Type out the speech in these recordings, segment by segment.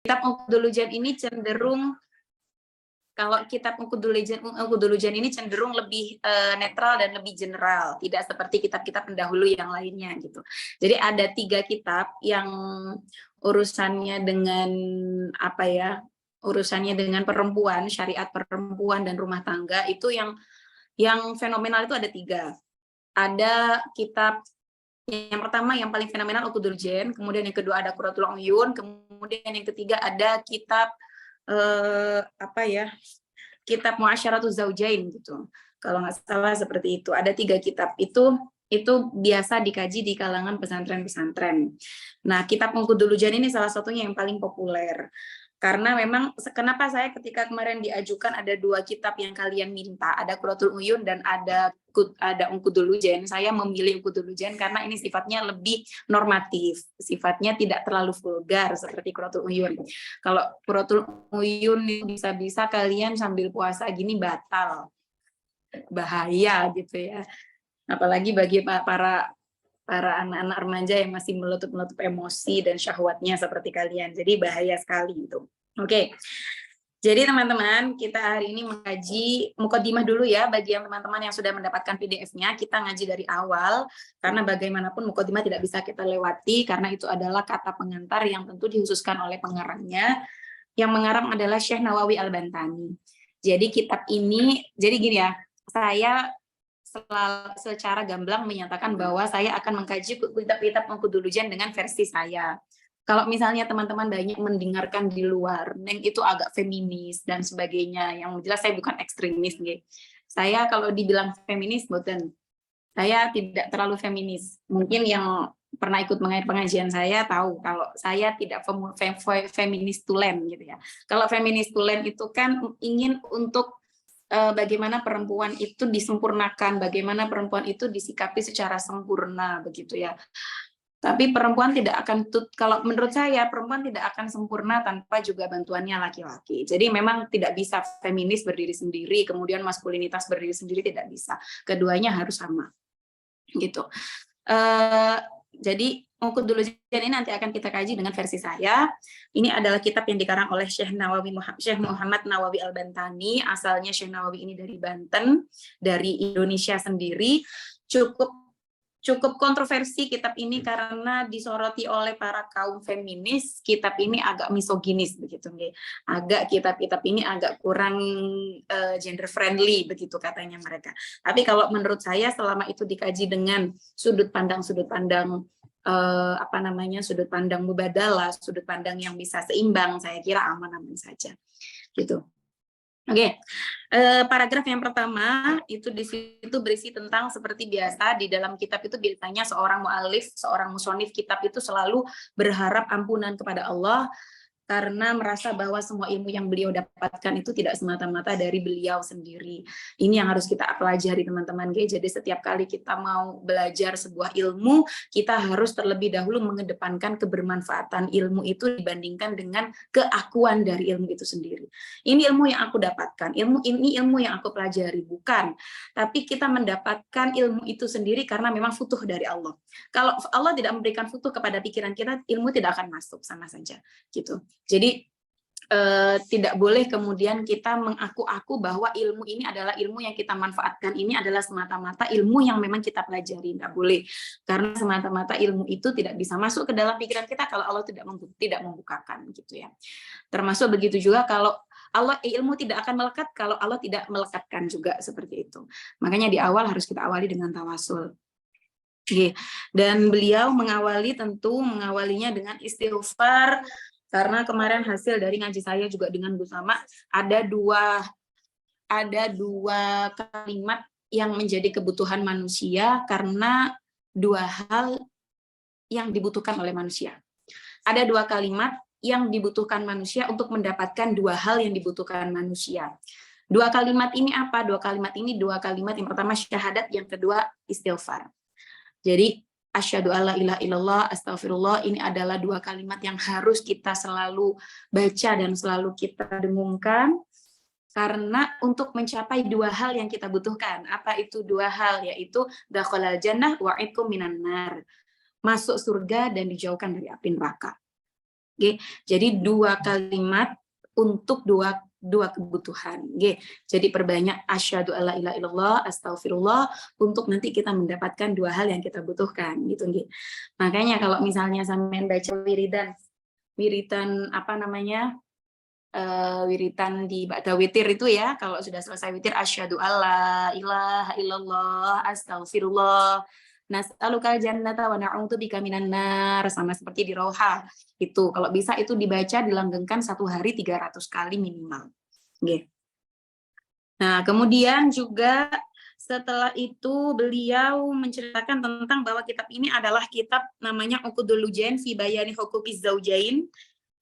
Kitab Uqdul ini cenderung, kalau kitab Uqdul ini cenderung lebih netral dan lebih general, tidak seperti kitab-kitab pendahulu yang lainnya gitu. Jadi ada 3 kitab yang urusannya dengan apa ya? Urusannya dengan perempuan, syariat perempuan dan rumah tangga, itu yang fenomenal itu ada 3. Ada kitab yang pertama yang paling fenomenal Uqdul Jen, kemudian yang kedua ada Qurratul Uyun, kemudian yang ketiga ada kitab kitab Mu'asyaratuz Zaujain gitu. Kalau nggak salah seperti itu. Ada 3 kitab itu biasa dikaji di kalangan pesantren-pesantren. Nah, kitab Uqdul ini salah satunya yang paling populer. Karena memang kenapa saya ketika kemarin diajukan ada 2 kitab yang kalian minta, ada Qurratul Uyun dan ada Uqdul Jen, saya memilih Uqdul Jen karena ini sifatnya lebih normatif, sifatnya tidak terlalu vulgar seperti Qurratul Uyun. Kalau Qurratul Uyun bisa-bisa kalian sambil puasa gini batal, bahaya gitu ya. Apalagi bagi para anak-anak remaja yang masih meletup emosi dan syahwatnya seperti kalian. Jadi bahaya sekali itu. Oke. Jadi teman-teman, kita hari ini mengkaji mukadimah dulu ya bagi yang teman-teman yang sudah mendapatkan PDF-nya. Kita ngaji dari awal karena bagaimanapun mukadimah tidak bisa kita lewati karena itu adalah kata pengantar yang tentu dikhususkan oleh pengarangnya. Yang mengarang adalah Syekh Nawawi Al-Bantani. Jadi kitab ini, jadi gini ya, saya secara gamblang menyatakan bahwa saya akan mengkaji kitab-kitab Uqdul dengan versi saya. Kalau misalnya teman-teman banyak mendengarkan di luar, Neng itu agak feminis dan sebagainya, yang jelas saya bukan ekstremis. Gitu. Saya kalau dibilang feminis, boten. Saya tidak terlalu feminis. Mungkin yang pernah ikut pengajian saya tahu kalau saya tidak feminis tulen gitu ya. Kalau feminis tulen itu kan ingin untuk bagaimana perempuan itu disempurnakan, bagaimana perempuan itu disikapi secara sempurna begitu ya. Tapi perempuan tidak akan, kalau menurut saya perempuan tidak akan sempurna tanpa juga bantuannya laki-laki. Jadi memang tidak bisa feminis berdiri sendiri, kemudian maskulinitas berdiri sendiri, tidak bisa. Keduanya harus sama, gitu. Jadi Uqdul ini nanti akan kita kaji dengan versi saya. Ini adalah kitab yang dikarang oleh Syekh Muhammad Nawawi Al-Bantani. Asalnya Syekh Nawawi ini dari Banten, dari Indonesia sendiri. Cukup kontroversi kitab ini karena disoroti oleh para kaum feminis. Kitab ini agak misoginis begitu, agak kitab-kitab ini agak kurang gender friendly begitu katanya mereka. Tapi kalau menurut saya selama itu dikaji dengan sudut pandang sudut pandang mubadalah, sudut pandang yang bisa seimbang, saya kira aman-aman saja gitu. Oke, paragraf yang pertama itu di situ berisi tentang seperti biasa di dalam kitab itu biasanya seorang mu'alif, seorang musonif kitab itu selalu berharap ampunan kepada Allah karena merasa bahwa semua ilmu yang beliau dapatkan itu tidak semata-mata dari beliau sendiri. Ini yang harus kita pelajari teman-teman. Jadi setiap kali kita mau belajar sebuah ilmu, kita harus terlebih dahulu mengedepankan kebermanfaatan ilmu itu dibandingkan dengan keakuan dari ilmu itu sendiri. Ini ilmu yang aku dapatkan, ini ilmu yang aku pelajari, bukan. Tapi kita mendapatkan ilmu itu sendiri karena memang futuh dari Allah. Kalau Allah tidak memberikan futuh kepada pikiran kita, ilmu tidak akan masuk, sama saja gitu. Jadi tidak boleh kemudian kita mengaku-aku bahwa ilmu ini adalah ilmu yang kita manfaatkan, ini adalah semata-mata ilmu yang memang kita pelajari, tidak boleh. Karena semata-mata ilmu itu tidak bisa masuk ke dalam pikiran kita kalau Allah tidak membukakan gitu ya. Termasuk begitu juga kalau ilmu tidak akan melekat kalau Allah tidak melekatkan juga seperti itu. Makanya di awal harus kita awali dengan tawasul. Dan beliau mengawalinya dengan istighfar. Karena kemarin hasil dari ngaji saya juga dengan Bu Sama ada dua kalimat yang menjadi kebutuhan manusia karena 2 hal yang dibutuhkan oleh manusia. Ada 2 kalimat yang dibutuhkan manusia untuk mendapatkan 2 hal yang dibutuhkan manusia. 2 kalimat ini apa? 2 kalimat ini 2 kalimat yang pertama syahadat, yang kedua istighfar. Jadi asyhadu alla ilaha illallah, astagfirullah, ini adalah 2 kalimat yang harus kita selalu baca dan selalu kita dengungkan karena untuk mencapai 2 hal yang kita butuhkan. Apa itu 2 hal? Yaitu dakhalal jannah wa'idkum minan nar. Masuk surga dan dijauhkan dari api neraka. Oke. Jadi 2 kalimat untuk dua kebutuhan. Oke. Jadi perbanyak asyhadu alla ilaha illallah, astagfirullah untuk nanti kita mendapatkan 2 hal yang kita butuhkan gitu nggih. Makanya kalau misalnya sampean baca wiridan apa namanya? Wiritan di ba'da witir itu ya, kalau sudah selesai witir asyhadu alla ilaha illallah, astagfirullah, nas'alukal jannata wa na'udzubika minan nar, sama seperti di Rauhah. Itu kalau bisa itu dibaca dilanggengkan 1 hari 300 kali minimal. Nggih. Nah, kemudian juga setelah itu beliau menceritakan tentang bahwa kitab ini adalah kitab namanya Uqdul Lujain fi Bayani Huquqiz Zaujain.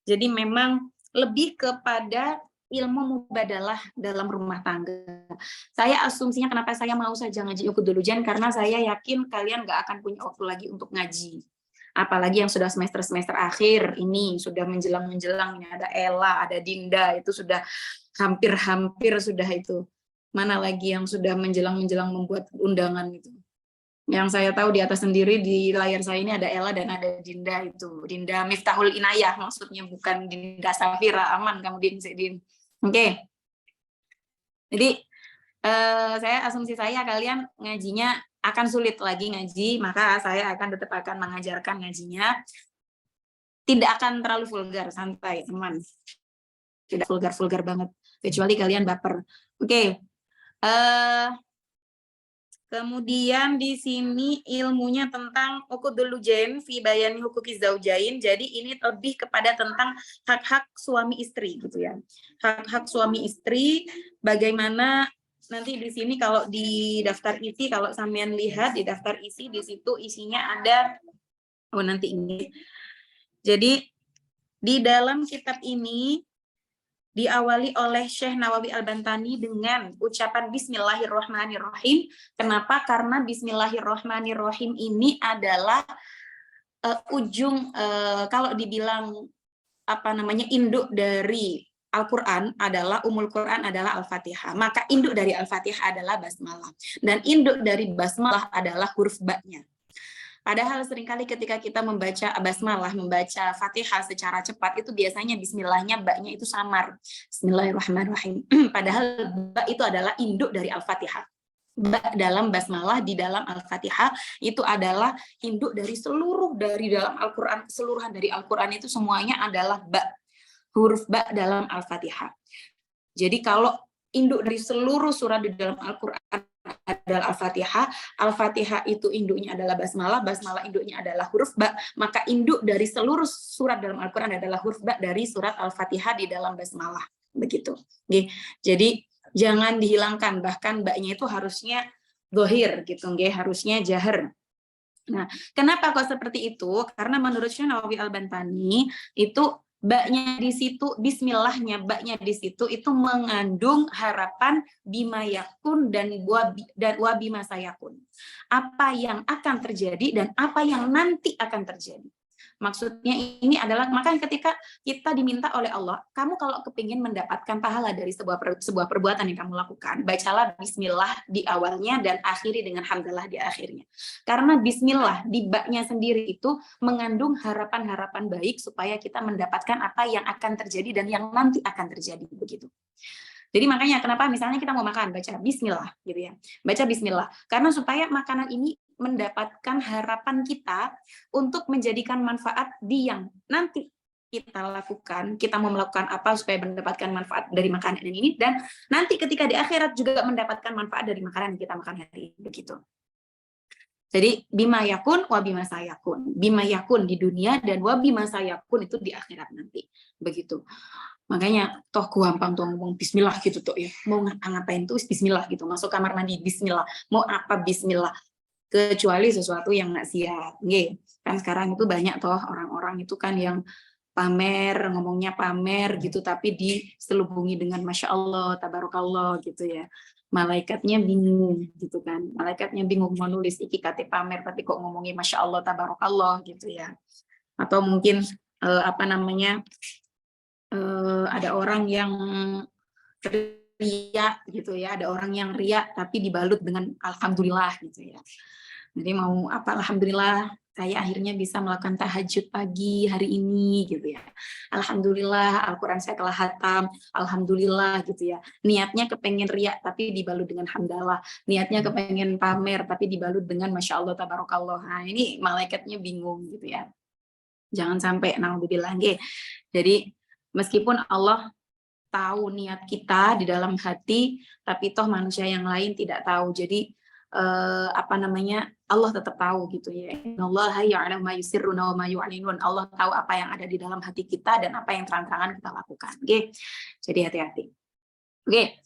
Jadi memang lebih kepada ilmu mubadalah dalam rumah tangga. Saya asumsinya kenapa saya mau saja ngaji Uqdul Lujain, karena saya yakin kalian nggak akan punya waktu lagi untuk ngaji. Apalagi yang sudah semester-semester akhir ini, sudah menjelang-menjelang, ini ada Ella, ada Dinda, itu sudah hampir-hampir sudah itu. Mana lagi yang sudah menjelang-menjelang membuat undangan itu. Yang saya tahu di atas sendiri di layar saya ini ada Ella dan ada Dinda itu. Dinda Miftahul Inayah maksudnya, bukan Dinda Safira. Aman kamu Din. Oke. Jadi asumsi saya kalian ngajinya akan sulit lagi ngaji, maka saya tetap akan mengajarkan ngajinya. Tidak akan terlalu vulgar, santai, teman. Tidak vulgar-vulgar banget, kecuali kalian baper. Oke. Kemudian di sini ilmunya tentang Uqdul Lujain fi Bayani Huquqiz Zaujain. Jadi ini lebih kepada tentang hak-hak suami istri gitu ya. Hak-hak suami istri, bagaimana nanti di sini kalau di daftar isi, kalau sampean lihat di daftar isi, di situ isinya ada nanti ini. Jadi di dalam kitab ini diawali oleh Syekh Nawawi Al-Bantani dengan ucapan Bismillahirrahmanirrahim. Kenapa? Karena Bismillahirrahmanirrahim ini adalah ujung kalau dibilang apa namanya induk dari Al-Quran adalah Ummul Quran adalah Al-Fatihah. Maka induk dari Al-Fatihah adalah basmalah. Dan induk dari basmalah adalah huruf ba-nya. Padahal seringkali ketika kita membaca basmalah, membaca Fatihah secara cepat, itu biasanya bismillahnya, ba-nya itu samar. Bismillahirrahmanirrahim. Padahal ba itu adalah induk dari Al-Fatihah. Ba dalam basmalah, di dalam Al-Fatihah, itu adalah induk dari dalam Al-Quran, keseluruhan dari Al-Quran itu semuanya adalah ba. Huruf ba dalam Al-Fatihah. Jadi kalau induk dari seluruh surat di dalam Al-Quran adalah Al-Fatihah, Al-Fatihah itu induknya adalah basmalah, basmalah induknya adalah huruf ba, maka induk dari seluruh surat dalam Al-Quran adalah huruf ba dari surat Al-Fatihah di dalam basmalah. Begitu. Jadi jangan dihilangkan, bahkan ba-nya itu harusnya zahir gitu, harusnya jahar. Nah, kenapa kok seperti itu? Karena menurut Syekh Nawawi Al-Bantani itu ba-nya di situ, bismillahnya ba-nya di situ itu mengandung harapan bima yakun dan wa bima sayakun. Apa yang akan terjadi dan apa yang nanti akan terjadi. Maksudnya ini adalah, makanya ketika kita diminta oleh Allah, kamu kalau kepingin mendapatkan pahala dari sebuah perbuatan yang kamu lakukan, bacalah bismillah di awalnya dan akhiri dengan hamdalah di akhirnya. Karena bismillah di ba-nya sendiri itu mengandung harapan-harapan baik supaya kita mendapatkan apa yang akan terjadi dan yang nanti akan terjadi, begitu. Jadi makanya kenapa misalnya kita mau makan, baca bismillah gitu ya. Baca bismillah karena supaya makanan ini mendapatkan harapan kita untuk menjadikan manfaat di yang nanti kita lakukan. Kita mau melakukan apa supaya mendapatkan manfaat dari makanan ini, dan nanti ketika di akhirat juga mendapatkan manfaat dari makanan yang kita makan hari ini, begitu. Jadi bima yakun wa bima sayakun. Bima yakun di dunia dan wa bima sayakun itu di akhirat nanti. Begitu. Makanya toh gampang tuh ngomong bismillah gitu tuh ya. Mau ngapain tuh bismillah gitu. Masuk kamar mandi bismillah. Mau apa bismillah. Kecuali sesuatu yang nggak siap. Kan sekarang itu banyak toh orang-orang itu kan yang pamer, ngomongnya pamer gitu, tapi diselubungi dengan Masya Allah, Tabarakallah gitu ya. Malaikatnya bingung gitu kan. Malaikatnya bingung mau nulis iki kate pamer, tapi kok ngomongin Masya Allah, Tabarakallah gitu ya. Atau mungkin ada orang yang riak gitu ya, ada orang yang riak tapi dibalut dengan alhamdulillah gitu ya. Jadi mau apa, alhamdulillah saya akhirnya bisa melakukan tahajud pagi hari ini gitu ya. Alhamdulillah Al-Quran saya telah hatam, alhamdulillah gitu ya. Niatnya kepengen riak tapi dibalut dengan hamdalah. Niatnya kepengen pamer tapi dibalut dengan masya Allah tabarakallah. Nah ini malaikatnya bingung gitu ya. Jangan sampai naudzubillah nggih. Jadi meskipun Allah tahu niat kita di dalam hati, tapi toh manusia yang lain tidak tahu. Jadi apa namanya, Allah tetap tahu gitu ya. Innallaha ya'lamu ma yusirruna wa ma yu'linun. Allah tahu apa yang ada di dalam hati kita dan apa yang terang-terangan kita lakukan. Oke. Jadi hati-hati. Oke.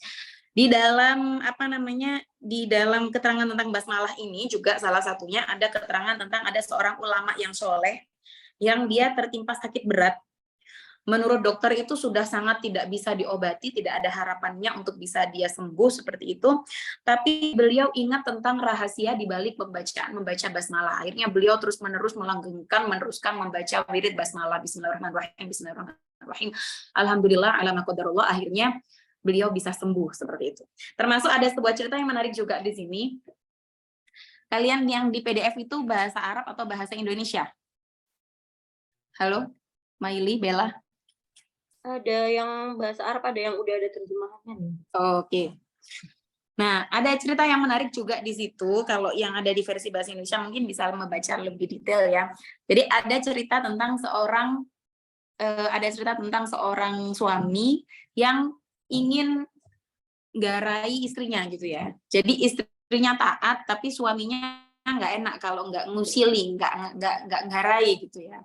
Di dalam apa namanya, di dalam keterangan tentang basmalah ini juga salah satunya ada keterangan tentang ada seorang ulama yang soleh yang dia tertimpa sakit berat. Menurut dokter itu sudah sangat tidak bisa diobati, tidak ada harapannya untuk bisa dia sembuh seperti itu. Tapi beliau ingat tentang rahasia di balik membaca basmalah. Akhirnya beliau terus-menerus melanggengkan, meneruskan membaca wirid basmalah. Bismillahirrahmanirrahim, bismillahirrahmanirrahim. Alhamdulillah, ala ma qadarullah. Akhirnya beliau bisa sembuh seperti itu. Termasuk ada sebuah cerita yang menarik juga di sini. Kalian yang di PDF itu bahasa Arab atau bahasa Indonesia? Halo, Maili, Bella? Ada yang bahasa Arab, ada yang udah ada terjemahannya nih. Oke. Nah, ada cerita yang menarik juga di situ. Kalau yang ada di versi bahasa Indonesia mungkin bisa membaca lebih detail ya. Jadi ada cerita tentang seorang suami yang ingin garai istrinya gitu ya. Jadi istrinya taat, tapi suaminya nggak enak kalau nggak ngusili, nggak garai gitu ya.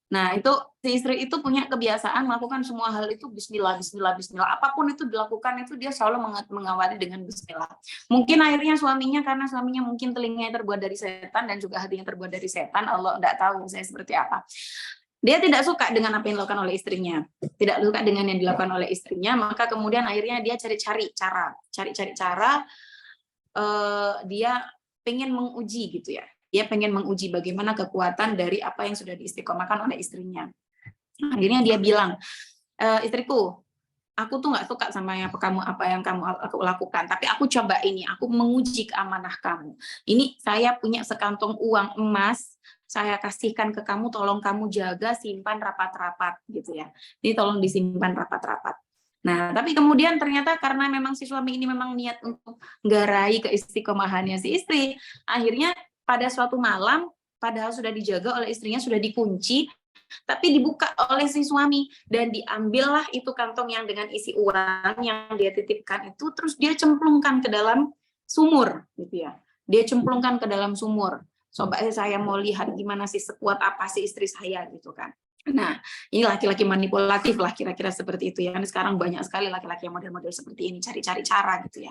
Nah, itu si istri itu punya kebiasaan melakukan semua hal itu bismillah, bismillah, bismillah. Apapun itu dilakukan itu dia selalu mengawali dengan bismillah. Mungkin akhirnya suaminya, karena suaminya mungkin telinganya terbuat dari setan dan juga hatinya terbuat dari setan, Allah tidak tahu saya seperti apa. Dia tidak suka dengan apa yang dilakukan oleh istrinya, tidak suka dengan yang dilakukan oleh istrinya, maka kemudian akhirnya dia cari-cari cara, dia pengen menguji gitu ya. Dia pengen menguji bagaimana kekuatan dari apa yang sudah diistiqomahkan oleh istrinya. Akhirnya dia bilang, istriku, aku tuh nggak suka sama apa yang kamu aku lakukan, tapi aku coba ini, aku menguji keamanah kamu. Ini saya punya sekantong uang emas, saya kasihkan ke kamu, tolong kamu jaga, simpan rapat-rapat gitu ya. Ini tolong disimpan rapat-rapat. Nah, tapi kemudian ternyata karena memang si suami ini memang niat untuk nggarai keistiqomahannya si istri, akhirnya pada suatu malam, padahal sudah dijaga oleh istrinya, sudah dikunci, tapi dibuka oleh si suami dan diambillah itu kantong yang dengan isi uang yang dia titipkan itu, terus dia cemplungkan ke dalam sumur gitu ya. Dia cemplungkan ke dalam sumur. Coba saya mau lihat gimana sih, sekuat apa sih istri saya gitu kan. Nah, ini laki-laki manipulatif lah kira-kira seperti itu ya. Kan sekarang banyak sekali laki-laki yang model-model seperti ini, cari-cari cara gitu ya.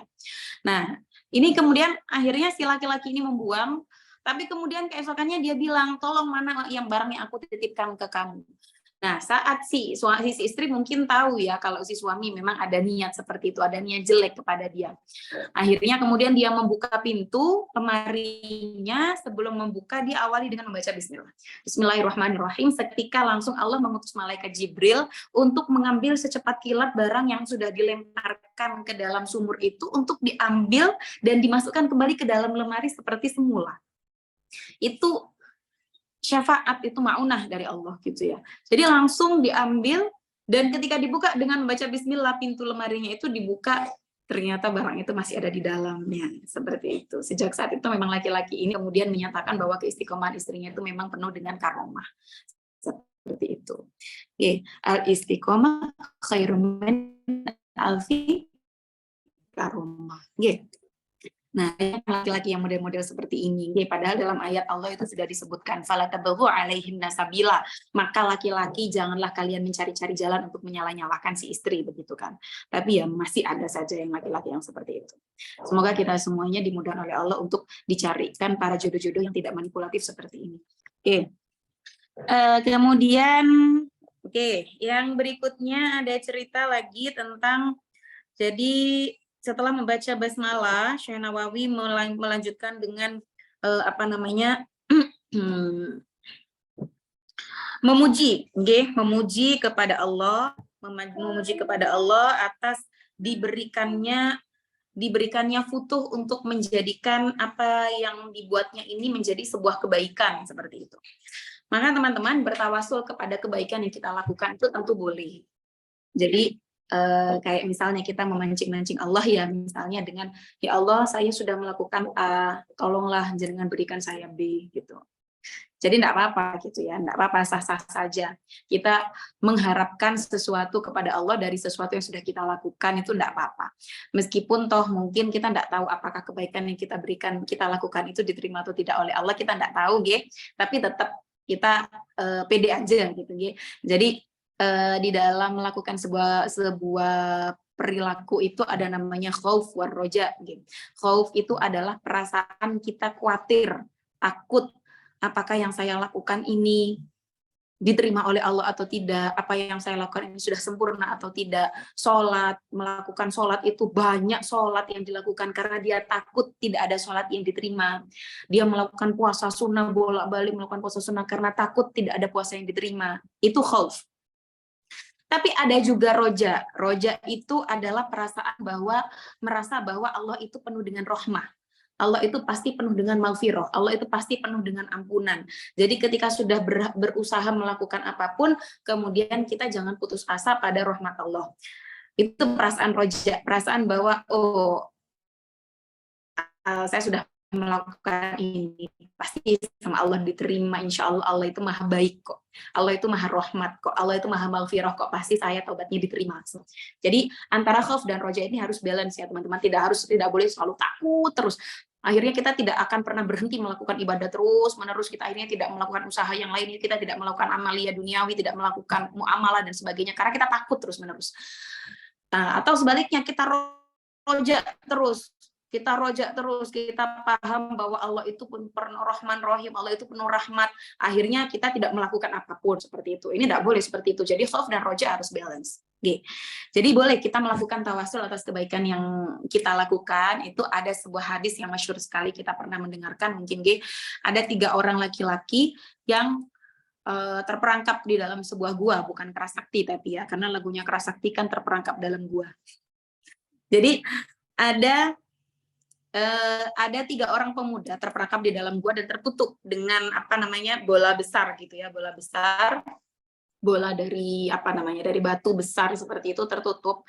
Nah, ini kemudian akhirnya si laki-laki ini membuang, tapi kemudian keesokannya dia bilang, tolong mana yang barang yang aku titipkan ke kamu. Nah, saat si istri mungkin tahu ya kalau si suami memang ada niat seperti itu, ada niat jelek kepada dia. Akhirnya kemudian dia membuka pintu lemarinya, sebelum membuka dia awali dengan membaca bismillah. Bismillahirrahmanirrahim. Seketika langsung Allah mengutus malaikat Jibril untuk mengambil secepat kilat barang yang sudah dilemparkan ke dalam sumur itu untuk diambil dan dimasukkan kembali ke dalam lemari seperti semula. Itu syafaat, itu maunah dari Allah gitu ya. Jadi langsung diambil, dan ketika dibuka dengan membaca bismillah, pintu lemarinya itu dibuka, ternyata barang itu masih ada di dalamnya, seperti itu. Sejak saat itu memang laki-laki ini kemudian menyatakan bahwa keistiqomahan istrinya itu memang penuh dengan karomah, seperti itu. Oke, al-istiqomah khairun min alfi karomah. Oke. Nah, laki-laki yang model-model seperti ini, padahal dalam ayat Allah itu sudah disebutkan, fala tabaghu alaihim nasabila, maka laki-laki janganlah kalian mencari-cari jalan untuk menyalah-nyalahkan si istri, begitu kan. Tapi ya masih ada saja yang laki-laki yang seperti itu. Semoga kita semuanya dimudahkan oleh Allah untuk dicarikan para jodoh-jodoh yang tidak manipulatif seperti ini. Oke. Kemudian, yang berikutnya ada cerita lagi tentang, jadi setelah membaca basmalah, Syekh Nawawi melanjutkan dengan memuji kepada Allah, atas diberikannya diberikannya futuh untuk menjadikan apa yang dibuatnya ini menjadi sebuah kebaikan seperti itu. Maka teman-teman bertawasul kepada kebaikan yang kita lakukan itu tentu boleh. Jadi kayak misalnya kita memancing-mancing Allah ya, misalnya dengan ya Allah saya sudah melakukan A, tolonglah jangan berikan saya B gitu. Jadi enggak apa-apa gitu ya, enggak apa-apa, sah-sah saja. Kita mengharapkan sesuatu kepada Allah dari sesuatu yang sudah kita lakukan itu enggak apa-apa. Meskipun toh mungkin kita enggak tahu apakah kebaikan yang kita berikan, kita lakukan itu diterima atau tidak oleh Allah, kita enggak tahu, tapi tetap kita pede aja gitu, Jadi di dalam melakukan sebuah perilaku itu ada namanya khauf war roja. Khauf itu adalah perasaan kita khawatir, takut, apakah yang saya lakukan ini diterima oleh Allah atau tidak, apa yang saya lakukan ini sudah sempurna atau tidak. Melakukan sholat itu banyak sholat yang dilakukan karena dia takut tidak ada sholat yang diterima. Dia melakukan puasa sunnah, bolak-balik melakukan puasa sunnah karena takut tidak ada puasa yang diterima. Itu khauf. Tapi ada juga roja. Roja itu adalah perasaan merasa bahwa Allah itu penuh dengan rahmah. Allah itu pasti penuh dengan maghfirah. Allah itu pasti penuh dengan ampunan. Jadi ketika sudah berusaha melakukan apapun, kemudian kita jangan putus asa pada rahmat Allah. Itu perasaan roja, perasaan bahwa saya sudah melakukan ini, pasti sama Allah diterima, insya Allah. Allah itu maha baik kok, Allah itu maha rahmat kok, Allah itu maha maghfirah kok, pasti saya taubatnya diterima. Jadi antara khauf dan roja ini harus balance ya teman-teman, tidak boleh selalu takut terus. Akhirnya kita tidak akan pernah berhenti melakukan ibadah terus menerus, kita akhirnya tidak melakukan usaha yang lain, kita tidak melakukan amalia duniawi, tidak melakukan muamalah dan sebagainya karena kita takut terus menerus. Atau sebaliknya kita roja terus, kita paham bahwa Allah itu penuh Rahman Rahim, Allah itu penuh rahmat, akhirnya kita tidak melakukan apapun seperti itu. Ini tidak boleh seperti itu. Jadi khauf dan roja harus balance. Jadi boleh kita melakukan tawasul atas kebaikan yang kita lakukan. Itu ada sebuah hadis yang masyhur sekali, kita pernah mendengarkan mungkin, ada 3 orang laki-laki yang terperangkap di dalam sebuah gua, bukan Kerasakti tapi ya, karena lagunya Kerasakti kan terperangkap dalam gua. Jadi ada 3 orang pemuda terperangkap di dalam gua dan tertutup dengan bola besar gitu ya, bola dari dari batu besar seperti itu tertutup.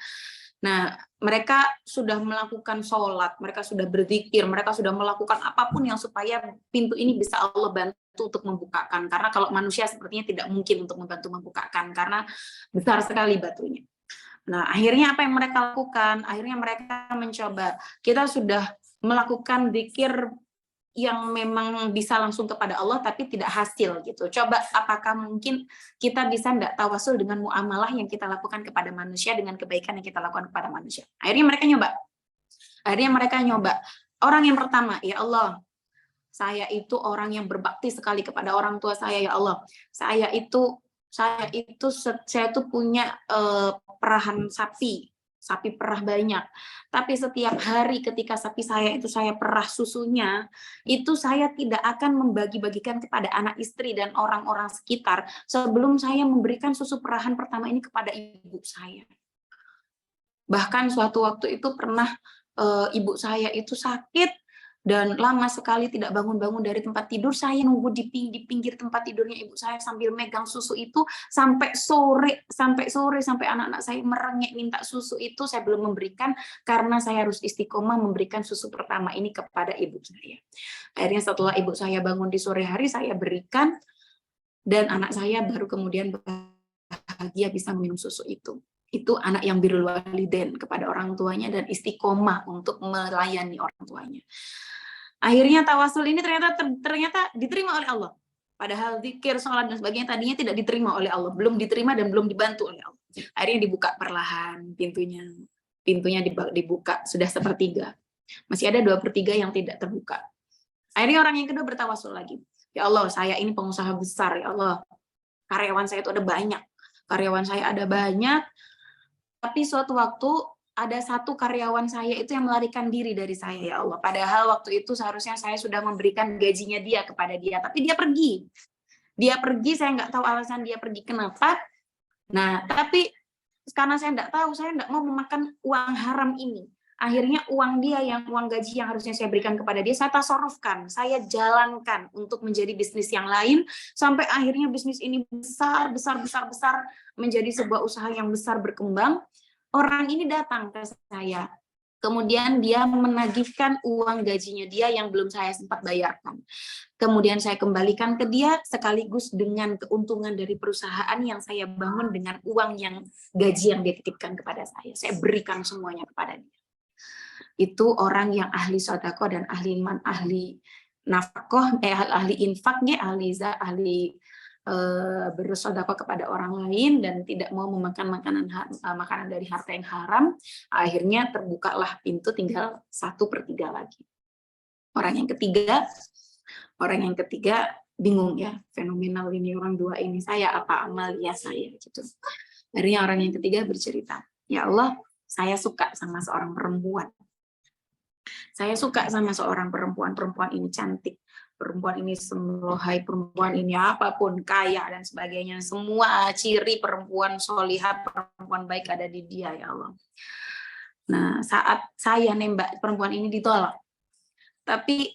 Nah, mereka sudah melakukan sholat, mereka sudah berzikir, mereka sudah melakukan apapun yang supaya pintu ini bisa Allah bantu untuk membukakan. Karena kalau manusia sepertinya tidak mungkin untuk membantu membukakan karena besar sekali batunya. Nah, akhirnya apa yang mereka lakukan? Akhirnya mereka mencoba. Kita sudah melakukan zikir yang memang bisa langsung kepada Allah tapi tidak hasil gitu. Coba apakah mungkin kita bisa enggak tawasul dengan muamalah yang kita lakukan kepada manusia dengan kebaikan yang kita lakukan kepada manusia. Akhirnya mereka nyoba. Orang yang pertama, ya Allah, saya itu orang yang berbakti sekali kepada orang tua saya, ya Allah. Saya itu punya perahan sapi perah banyak. Tapi setiap hari ketika sapi saya perah susunya, itu saya tidak akan membagi-bagikan kepada anak istri dan orang-orang sekitar sebelum saya memberikan susu perahan pertama ini kepada ibu saya. Bahkan suatu waktu itu pernah ibu saya itu sakit dan lama sekali tidak bangun-bangun dari tempat tidur. Saya nunggu di pinggir tempat tidurnya ibu saya sambil megang susu itu sampai sore, sampai anak-anak saya merengek minta susu itu saya belum memberikan karena saya harus istiqomah memberikan susu pertama ini kepada ibu saya. Akhirnya setelah ibu saya bangun di sore hari saya berikan dan anak saya baru kemudian bahagia bisa minum susu itu. Itu anak yang birrul walidain kepada orang tuanya dan istiqomah untuk melayani orang tuanya. Akhirnya tawasul ini ternyata diterima oleh Allah. Padahal zikir, sholat dan sebagainya tadinya tidak diterima oleh Allah, belum diterima dan belum dibantu oleh Allah. Akhirnya dibuka perlahan pintunya dibuka sudah 1/3. Masih ada 2/3 yang tidak terbuka. Akhirnya orang yang kedua bertawasul lagi. Ya Allah, saya ini pengusaha besar, ya Allah. Karyawan saya itu ada banyak. Tapi suatu waktu ada satu karyawan saya itu yang melarikan diri dari saya, ya Allah. Padahal waktu itu seharusnya saya sudah memberikan gajinya dia kepada dia, tapi dia pergi. Saya nggak tahu alasan dia pergi kenapa. Nah, tapi karena saya nggak tahu, saya nggak mau memakan uang haram ini. Akhirnya uang gaji yang harusnya saya berikan kepada dia, saya tasarrufkan, saya jalankan untuk menjadi bisnis yang lain, sampai akhirnya bisnis ini besar, menjadi sebuah usaha yang besar berkembang. Orang ini datang ke saya, kemudian dia menagihkan uang gajinya dia yang belum saya sempat bayarkan. Kemudian saya kembalikan ke dia sekaligus dengan keuntungan dari perusahaan yang saya bangun dengan uang yang gaji yang dia titipkan kepada saya. Saya berikan semuanya kepada dia. Itu orang yang ahli sedekah dan ahli nafkah, ahli infak, ahli bersedekah kepada orang lain dan tidak mau memakan makanan dari harta yang haram. Akhirnya terbukalah pintu, tinggal 1/3 lagi. Orang yang ketiga bingung ya, fenomenal ini orang dua ini, saya apa amalia saya gitu. Akhirnya orang yang ketiga bercerita, ya Allah, saya suka sama seorang perempuan. Saya suka sama seorang perempuan ini cantik, perempuan ini semelohai, perempuan ini apapun, kaya dan sebagainya, semua ciri perempuan solihah, perempuan baik ada di dia, ya Allah. Nah, saat saya nembak perempuan ini ditolak, tapi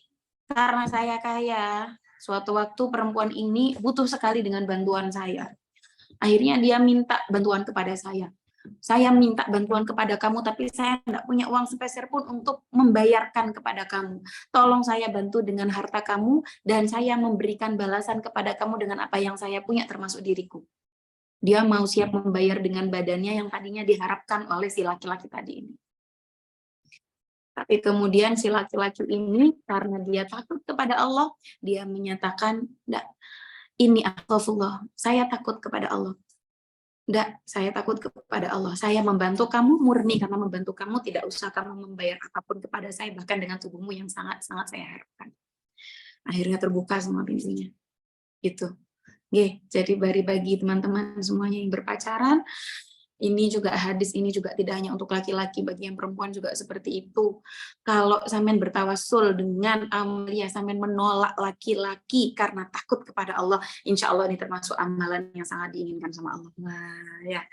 karena saya kaya, suatu waktu perempuan ini butuh sekali dengan bantuan saya. Akhirnya dia minta bantuan kepada saya. Saya minta bantuan kepada kamu, tapi saya tidak punya uang sepeser pun untuk membayarkan kepada kamu. Tolong saya bantu dengan harta kamu, dan saya memberikan balasan kepada kamu dengan apa yang saya punya, termasuk diriku. Dia mau siap membayar dengan badannya yang tadinya diharapkan oleh si laki-laki tadi ini. Tapi kemudian si laki-laki ini, karena dia takut kepada Allah, dia menyatakan, enggak, ini akhafullah, saya takut kepada Allah. Enggak, saya takut kepada Allah. Saya membantu kamu murni karena membantu kamu, tidak usah kamu membayar apapun kepada saya, bahkan dengan tubuhmu yang sangat-sangat saya harapkan. Akhirnya terbuka semua pintunya. Gitu. Jadi bagi teman-teman semuanya yang berpacaran, ini juga hadis ini juga tidak hanya untuk laki-laki, bagi yang perempuan juga seperti itu. Kalau sampean bertawasul dengan amalia, sampean menolak laki-laki karena takut kepada Allah, insya Allah ini termasuk amalan yang sangat diinginkan sama Allah. Nah, ya.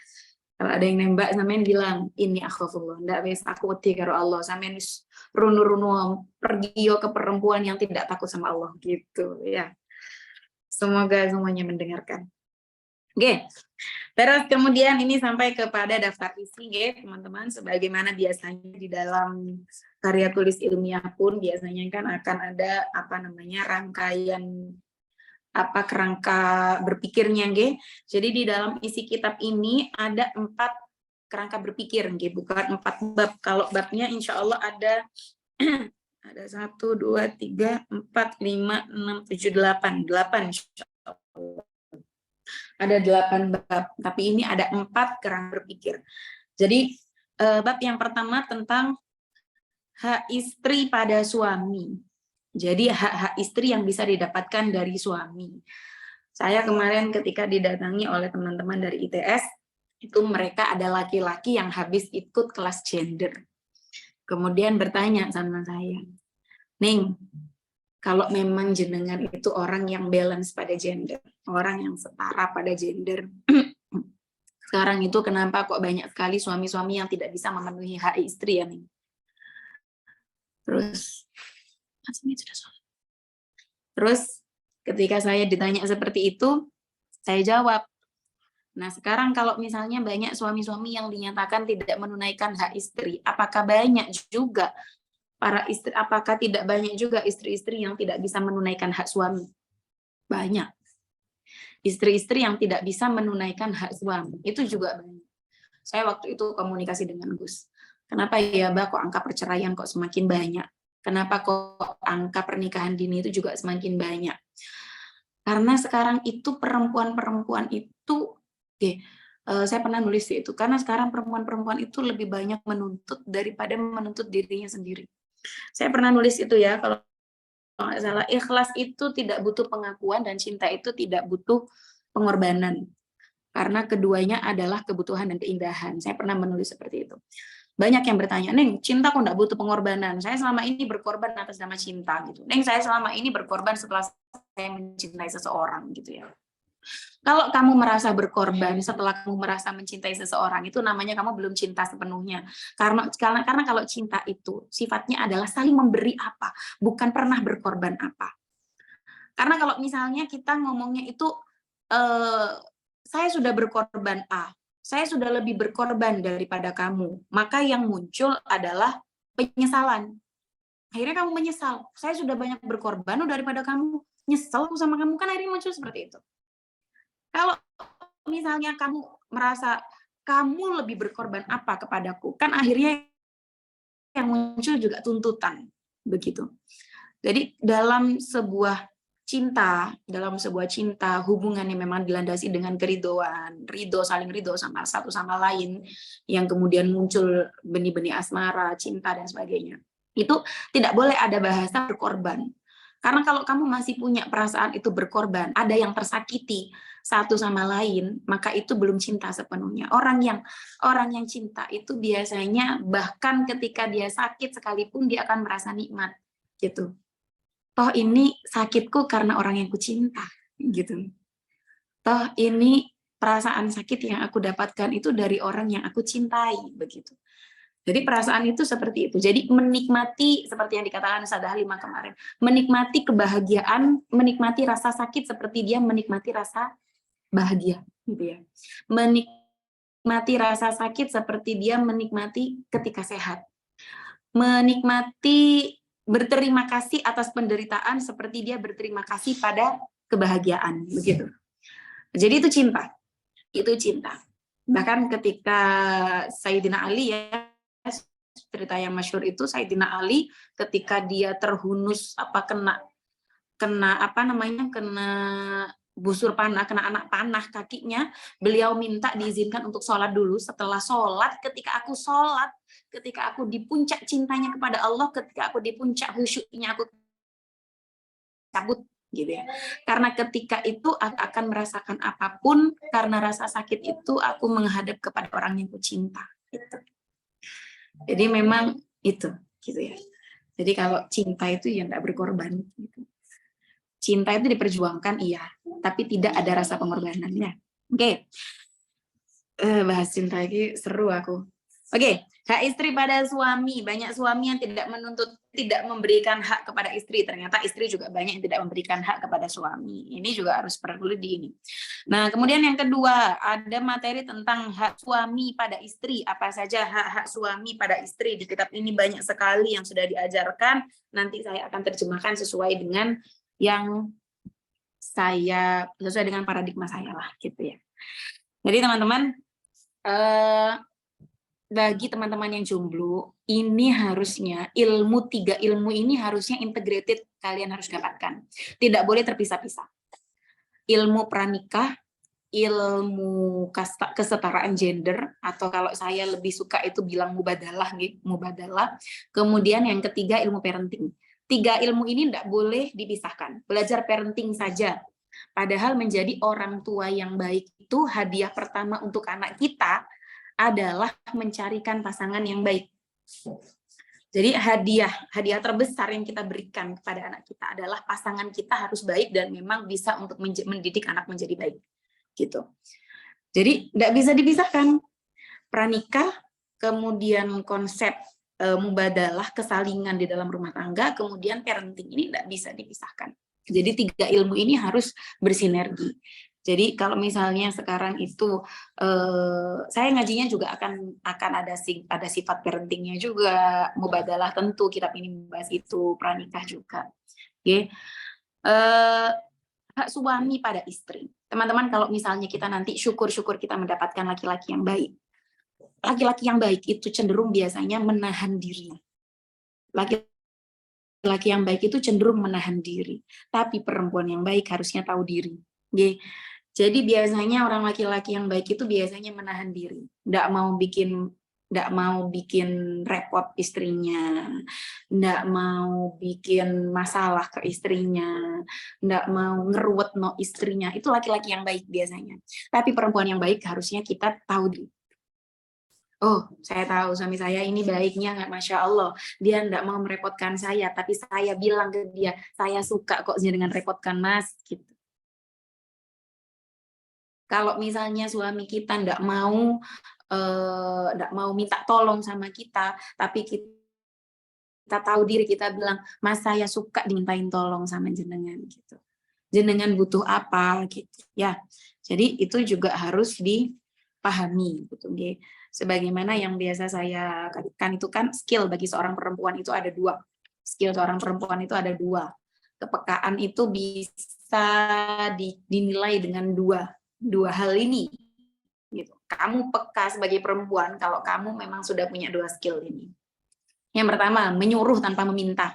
Kalau ada yang nembak, sampean bilang, ini akhafullah, ndak wis takut karo Allah, sampean runu-runu pergi ke perempuan yang tidak takut sama Allah gitu ya. Semoga semuanya mendengarkan. Terus kemudian ini sampai kepada daftar isi, teman-teman. Sebagaimana biasanya di dalam karya tulis ilmiah pun biasanya kan akan ada rangkaian kerangka berpikirnya, Jadi di dalam isi kitab ini ada 4 kerangka berpikir, bukan 4 bab. Kalau babnya insya Allah ada ada 1, 2, 3, 4, 5, 6, 7, 8 insya Allah. Ada 8 bab, tapi ini ada 4 kerangka berpikir. Jadi bab yang pertama tentang hak istri pada suami. Jadi hak-hak istri yang bisa didapatkan dari suami. Saya kemarin ketika didatangi oleh teman-teman dari ITS, itu mereka ada laki-laki yang habis ikut kelas gender. Kemudian bertanya sama saya, Ning, kalau memang jenengan itu orang yang balance pada gender, orang yang setara pada gender, sekarang itu kenapa kok banyak sekali suami-suami yang tidak bisa memenuhi hak istri ya, nih? Terus ketika saya ditanya seperti itu, saya jawab, nah sekarang kalau misalnya banyak suami-suami yang dinyatakan tidak menunaikan hak istri, apakah banyak juga apakah tidak banyak juga istri-istri yang tidak bisa menunaikan hak suami? Banyak. Istri-istri yang tidak bisa menunaikan hak suami, itu juga banyak. Saya waktu itu komunikasi dengan Gus. Kenapa ya, Mbak, kok angka perceraian kok semakin banyak? Kenapa kok angka pernikahan dini itu juga semakin banyak? Karena sekarang itu perempuan-perempuan itu, saya pernah nulis itu, karena sekarang perempuan-perempuan itu lebih banyak menuntut daripada menuntut dirinya sendiri. Saya pernah nulis itu ya, kalau nggak salah, ikhlas itu tidak butuh pengakuan dan cinta itu tidak butuh pengorbanan. Karena keduanya adalah kebutuhan dan keindahan. Saya pernah menulis seperti itu. Banyak yang bertanya, Neng, cinta kok nggak butuh pengorbanan? Saya selama ini berkorban atas nama cinta gitu. Neng, saya selama ini berkorban setelah saya mencintai seseorang gitu ya. Kalau kamu merasa berkorban setelah kamu merasa mencintai seseorang, itu namanya kamu belum cinta sepenuhnya. Karena kalau cinta itu sifatnya adalah saling memberi apa, bukan pernah berkorban apa. Karena kalau misalnya kita ngomongnya itu saya sudah berkorban A, saya sudah lebih berkorban daripada kamu, maka yang muncul adalah penyesalan. Akhirnya kamu menyesal, saya sudah banyak berkorban daripada kamu, nyesel sama kamu, kan akhirnya muncul seperti itu. Kalau misalnya kamu merasa kamu lebih berkorban apa kepadaku, kan akhirnya yang muncul juga tuntutan, begitu. Jadi dalam sebuah cinta, hubungan yang memang dilandasi dengan keridoan, saling ridho sama satu sama lain, yang kemudian muncul benih-benih asmara, cinta dan sebagainya. Itu tidak boleh ada bahasa berkorban. Karena kalau kamu masih punya perasaan itu berkorban, ada yang tersakiti satu sama lain, maka itu belum cinta sepenuhnya. Orang yang cinta itu biasanya bahkan ketika dia sakit sekalipun dia akan merasa nikmat, gitu. Toh ini sakitku karena orang yang kucinta, gitu. Toh ini perasaan sakit yang aku dapatkan itu dari orang yang aku cintai, begitu. Jadi perasaan itu seperti itu. Jadi menikmati seperti yang dikatakan Ustazah Halimah kemarin, menikmati kebahagiaan, menikmati rasa sakit seperti dia menikmati rasa bahagia, gitu ya. Menikmati rasa sakit seperti dia menikmati ketika sehat. Menikmati berterima kasih atas penderitaan seperti dia berterima kasih pada kebahagiaan, begitu. Jadi itu cinta. Itu cinta. Bahkan ketika Sayyidina Ali ya, cerita yang masyhur itu Sayyidina Ali ketika dia terhunus kena busur panah, kena anak panah kakinya, beliau minta diizinkan untuk sholat dulu. Setelah sholat, ketika aku di puncak cintanya kepada Allah, ketika aku di puncak khusyuknya, aku cabut, gitu ya. Karena ketika itu aku akan merasakan apapun, karena rasa sakit itu aku menghadap kepada orang yang kucinta. Gitu. Jadi memang itu, gitu ya. Jadi kalau cinta itu ya nggak berkorban. Gitu. Cinta itu diperjuangkan, iya, tapi tidak ada rasa pengorbanannya. Oke. Bahas cinta lagi seru aku. Oke, hak istri pada suami. Banyak suami yang tidak memberikan hak kepada istri. Ternyata istri juga banyak yang tidak memberikan hak kepada suami. Ini juga harus perlu di ini. Nah, kemudian yang kedua, ada materi tentang hak suami pada istri. Apa saja hak-hak suami pada istri. Di kitab ini banyak sekali yang sudah diajarkan. Nanti saya akan terjemahkan sesuai dengan sesuai dengan paradigma saya lah, gitu ya. Jadi teman-teman, bagi teman-teman yang jomblo, ini harusnya tiga ilmu ini harusnya integrated, kalian harus dapatkan. Tidak boleh terpisah-pisah. Ilmu pranikah, ilmu kesetaraan gender, atau kalau saya lebih suka itu bilang mubadalah. Kemudian yang ketiga ilmu parenting. Tiga ilmu ini tidak boleh dipisahkan. Belajar parenting saja. Padahal menjadi orang tua yang baik itu hadiah pertama untuk anak kita adalah mencarikan pasangan yang baik. Jadi hadiah terbesar yang kita berikan kepada anak kita adalah pasangan kita harus baik dan memang bisa untuk mendidik anak menjadi baik. Gitu. Jadi tidak bisa dipisahkan. Pranikah, kemudian konsep mubadalah, kesalingan di dalam rumah tangga, kemudian parenting, ini tidak bisa dipisahkan. Jadi tiga ilmu ini harus bersinergi. Jadi kalau misalnya sekarang itu saya ngajinya juga akan ada sifat parentingnya juga, mubadalah tentu kitab ini membahas itu, pranikah juga. Oke. Hak suami pada istri. Teman-teman, kalau misalnya kita nanti syukur-syukur kita mendapatkan laki-laki yang baik. Laki-laki yang baik itu cenderung biasanya menahan diri. Laki-laki yang baik itu cenderung menahan diri. Tapi perempuan yang baik harusnya tahu diri. Jadi biasanya orang laki-laki yang baik itu biasanya menahan diri. Nggak mau bikin repot istrinya, nggak mau bikin masalah ke istrinya, nggak mau ngeruwet istrinya. Itu laki-laki yang baik biasanya. Tapi perempuan yang baik harusnya kita tahu diri. Oh, saya tahu suami saya ini baiknya nggak, Masya Allah. Dia nggak mau merepotkan saya, tapi saya bilang ke dia, saya suka kok dengan repotkan Mas. Gitu. Kalau misalnya suami kita nggak mau minta tolong sama kita, tapi kita tahu diri, kita bilang, Mas saya suka dimintain tolong sama jenengan gitu. Jenengan butuh apa gitu ya. Jadi itu juga harus dipahami gitu. Sebagaimana yang biasa saya katakan, itu kan skill bagi seorang perempuan itu ada dua. Skill seorang perempuan itu ada dua. Kepekaan itu bisa dinilai dengan dua hal ini. Gitu. Kamu peka sebagai perempuan kalau kamu memang sudah punya dua skill ini. Yang pertama, menyuruh tanpa meminta.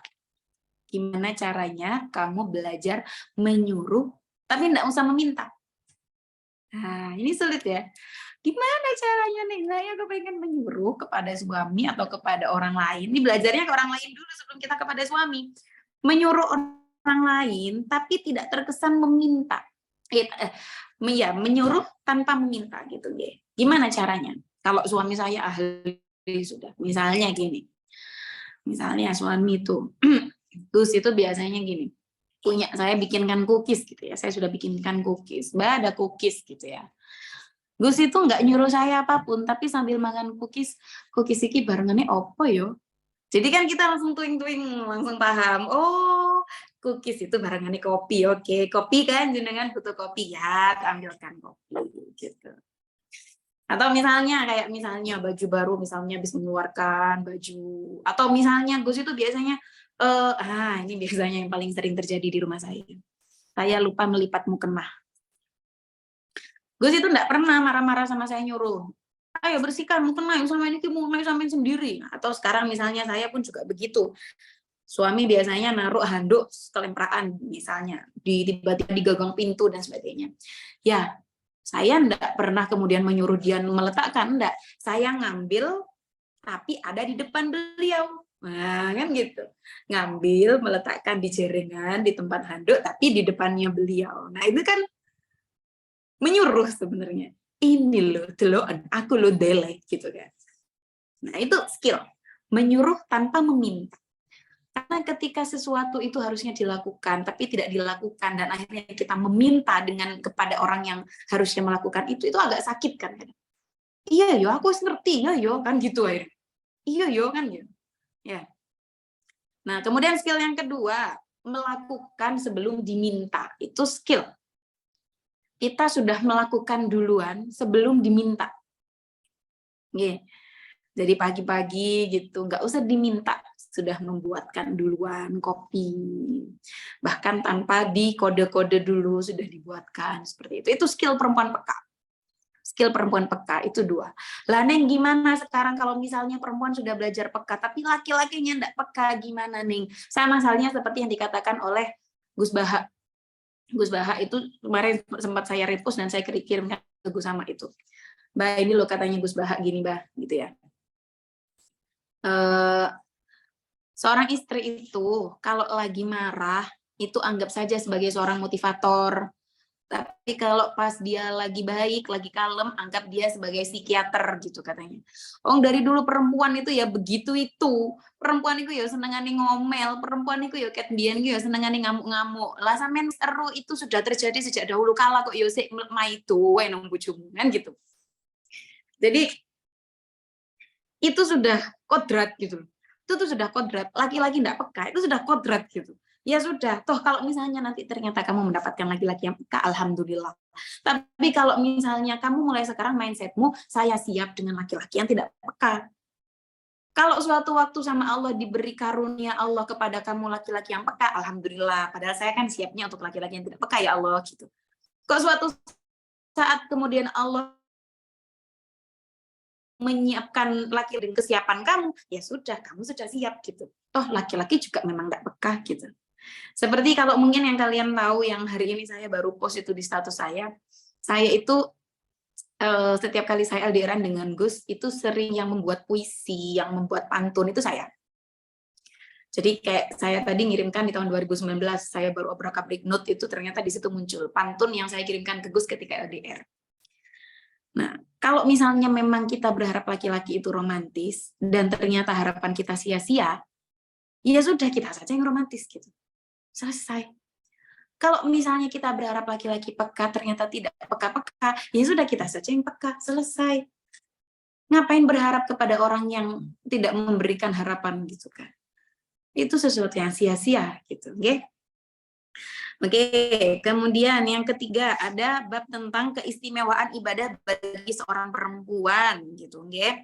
Gimana caranya kamu belajar menyuruh tapi tidak usah meminta? Nah, ini sulit ya. Gimana caranya nih? Saya kepengen menyuruh kepada suami atau kepada orang lain. Ini belajarnya ke orang lain dulu sebelum kita kepada suami. Menyuruh orang lain tapi tidak terkesan meminta. Menyuruh tanpa meminta gitu, deh. Gimana caranya? Kalau suami saya ahli sudah. Misalnya gini. Misalnya suami itu Gus itu biasanya gini, saya bikinkan cookies gitu ya, saya sudah bikinkan cookies, Mbak ada cookies gitu ya. Gus itu nggak nyuruh saya apapun, tapi sambil makan cookies iki barengannya opo yo. Jadi kan kita langsung tuing-tuing, langsung paham, oh cookies itu barengannya kopi, oke, kopi kan jenengan butuh kopi ya, ambilkan kopi gitu. Atau misalnya kayak baju baru misalnya habis mengeluarkan baju, atau misalnya Gus itu biasanya ini biasanya yang paling sering terjadi di rumah saya. Saya lupa melipat mukena. Gus itu enggak pernah marah-marah sama saya nyuruh. Ayo bersihkan mukena yang sama ini mau sampein sendiri. Atau sekarang misalnya saya pun juga begitu. Suami biasanya naruh handuk kelempraan misalnya tiba-tiba di gagang pintu dan sebagainya. Ya, saya enggak pernah kemudian menyuruh dia meletakkan, enggak. Saya ngambil tapi ada di depan beliau. Nah, kan gitu. Ngambil, meletakkan di jerengan, di tempat handuk, tapi di depannya beliau. Nah, itu kan menyuruh sebenarnya. Ini loh, aku lo delek gitu kan. Nah, itu skill. Menyuruh tanpa meminta. Karena ketika sesuatu itu harusnya dilakukan, tapi tidak dilakukan, dan akhirnya kita meminta kepada orang yang harusnya melakukan itu agak sakit kan. Iya yo, aku ngerti, yo kan gitu akhirnya. Iya yo kan gitu. Ya. Nah, kemudian skill yang kedua, melakukan sebelum diminta. Itu skill. Kita sudah melakukan duluan sebelum diminta. Jadi pagi-pagi gitu, nggak usah diminta, sudah membuatkan duluan kopi. Bahkan tanpa dikode-kode dulu sudah dibuatkan seperti itu. Itu skill perempuan peka. Skill perempuan peka itu dua. Lah Neng gimana sekarang kalau misalnya perempuan sudah belajar peka tapi laki-lakinya enggak peka, gimana Neng? Sama halnya seperti yang dikatakan oleh Gus Baha. Gus Baha itu kemarin sempat saya repost dan saya kirimkan ke Gus sama itu. Mbak ini loh katanya Gus Baha gini Mbak gitu ya. Seorang istri itu kalau lagi marah itu anggap saja sebagai seorang motivator. Tapi kalau pas dia lagi baik, lagi kalem, anggap dia sebagai psikiater gitu katanya. Oh dari dulu perempuan itu ya begitu itu. Perempuan itu ya senengane ngomel, perempuan itu ya ket biyen ya senengane ngamuk-ngamuk. Lah sampean seru itu sudah terjadi sejak dahulu kala kok yo sik maitu wae nang bojomu kan gitu. Jadi itu sudah kodrat gitu. Itu tuh sudah kodrat. Laki-laki enggak peka, itu sudah kodrat gitu. Ya sudah, toh kalau misalnya nanti ternyata kamu mendapatkan laki-laki yang peka, alhamdulillah. Tapi kalau misalnya kamu mulai sekarang mindsetmu, saya siap dengan laki-laki yang tidak peka. Kalau suatu waktu sama Allah diberi karunia Allah kepada kamu laki-laki yang peka, alhamdulillah. Padahal saya kan siapnya untuk laki-laki yang tidak peka ya Allah gitu. Kok suatu saat kemudian Allah menyiapkan laki dan kesiapan kamu, ya sudah, kamu sudah siap gitu. Toh laki-laki juga memang tidak peka gitu. Seperti kalau mungkin yang kalian tahu yang hari ini saya baru post itu di status saya itu setiap kali saya LDRan dengan Gus itu sering yang membuat puisi, yang membuat pantun itu saya. Jadi kayak saya tadi ngirimkan di tahun 2019, saya baru obrak-abrik note itu ternyata di situ muncul pantun yang saya kirimkan ke Gus ketika LDR. Nah, kalau misalnya memang kita berharap laki-laki itu romantis dan ternyata harapan kita sia-sia, ya sudah kita saja yang romantis gitu. Selesai. Kalau misalnya kita berharap laki-laki peka, ternyata tidak peka-peka, ya sudah kita saja yang peka, selesai. Ngapain berharap kepada orang yang tidak memberikan harapan gitu kan? Itu sesuatu yang sia-sia gitu, nggih. Oke, kemudian yang ketiga ada bab tentang keistimewaan ibadah bagi seorang perempuan gitu, nggih.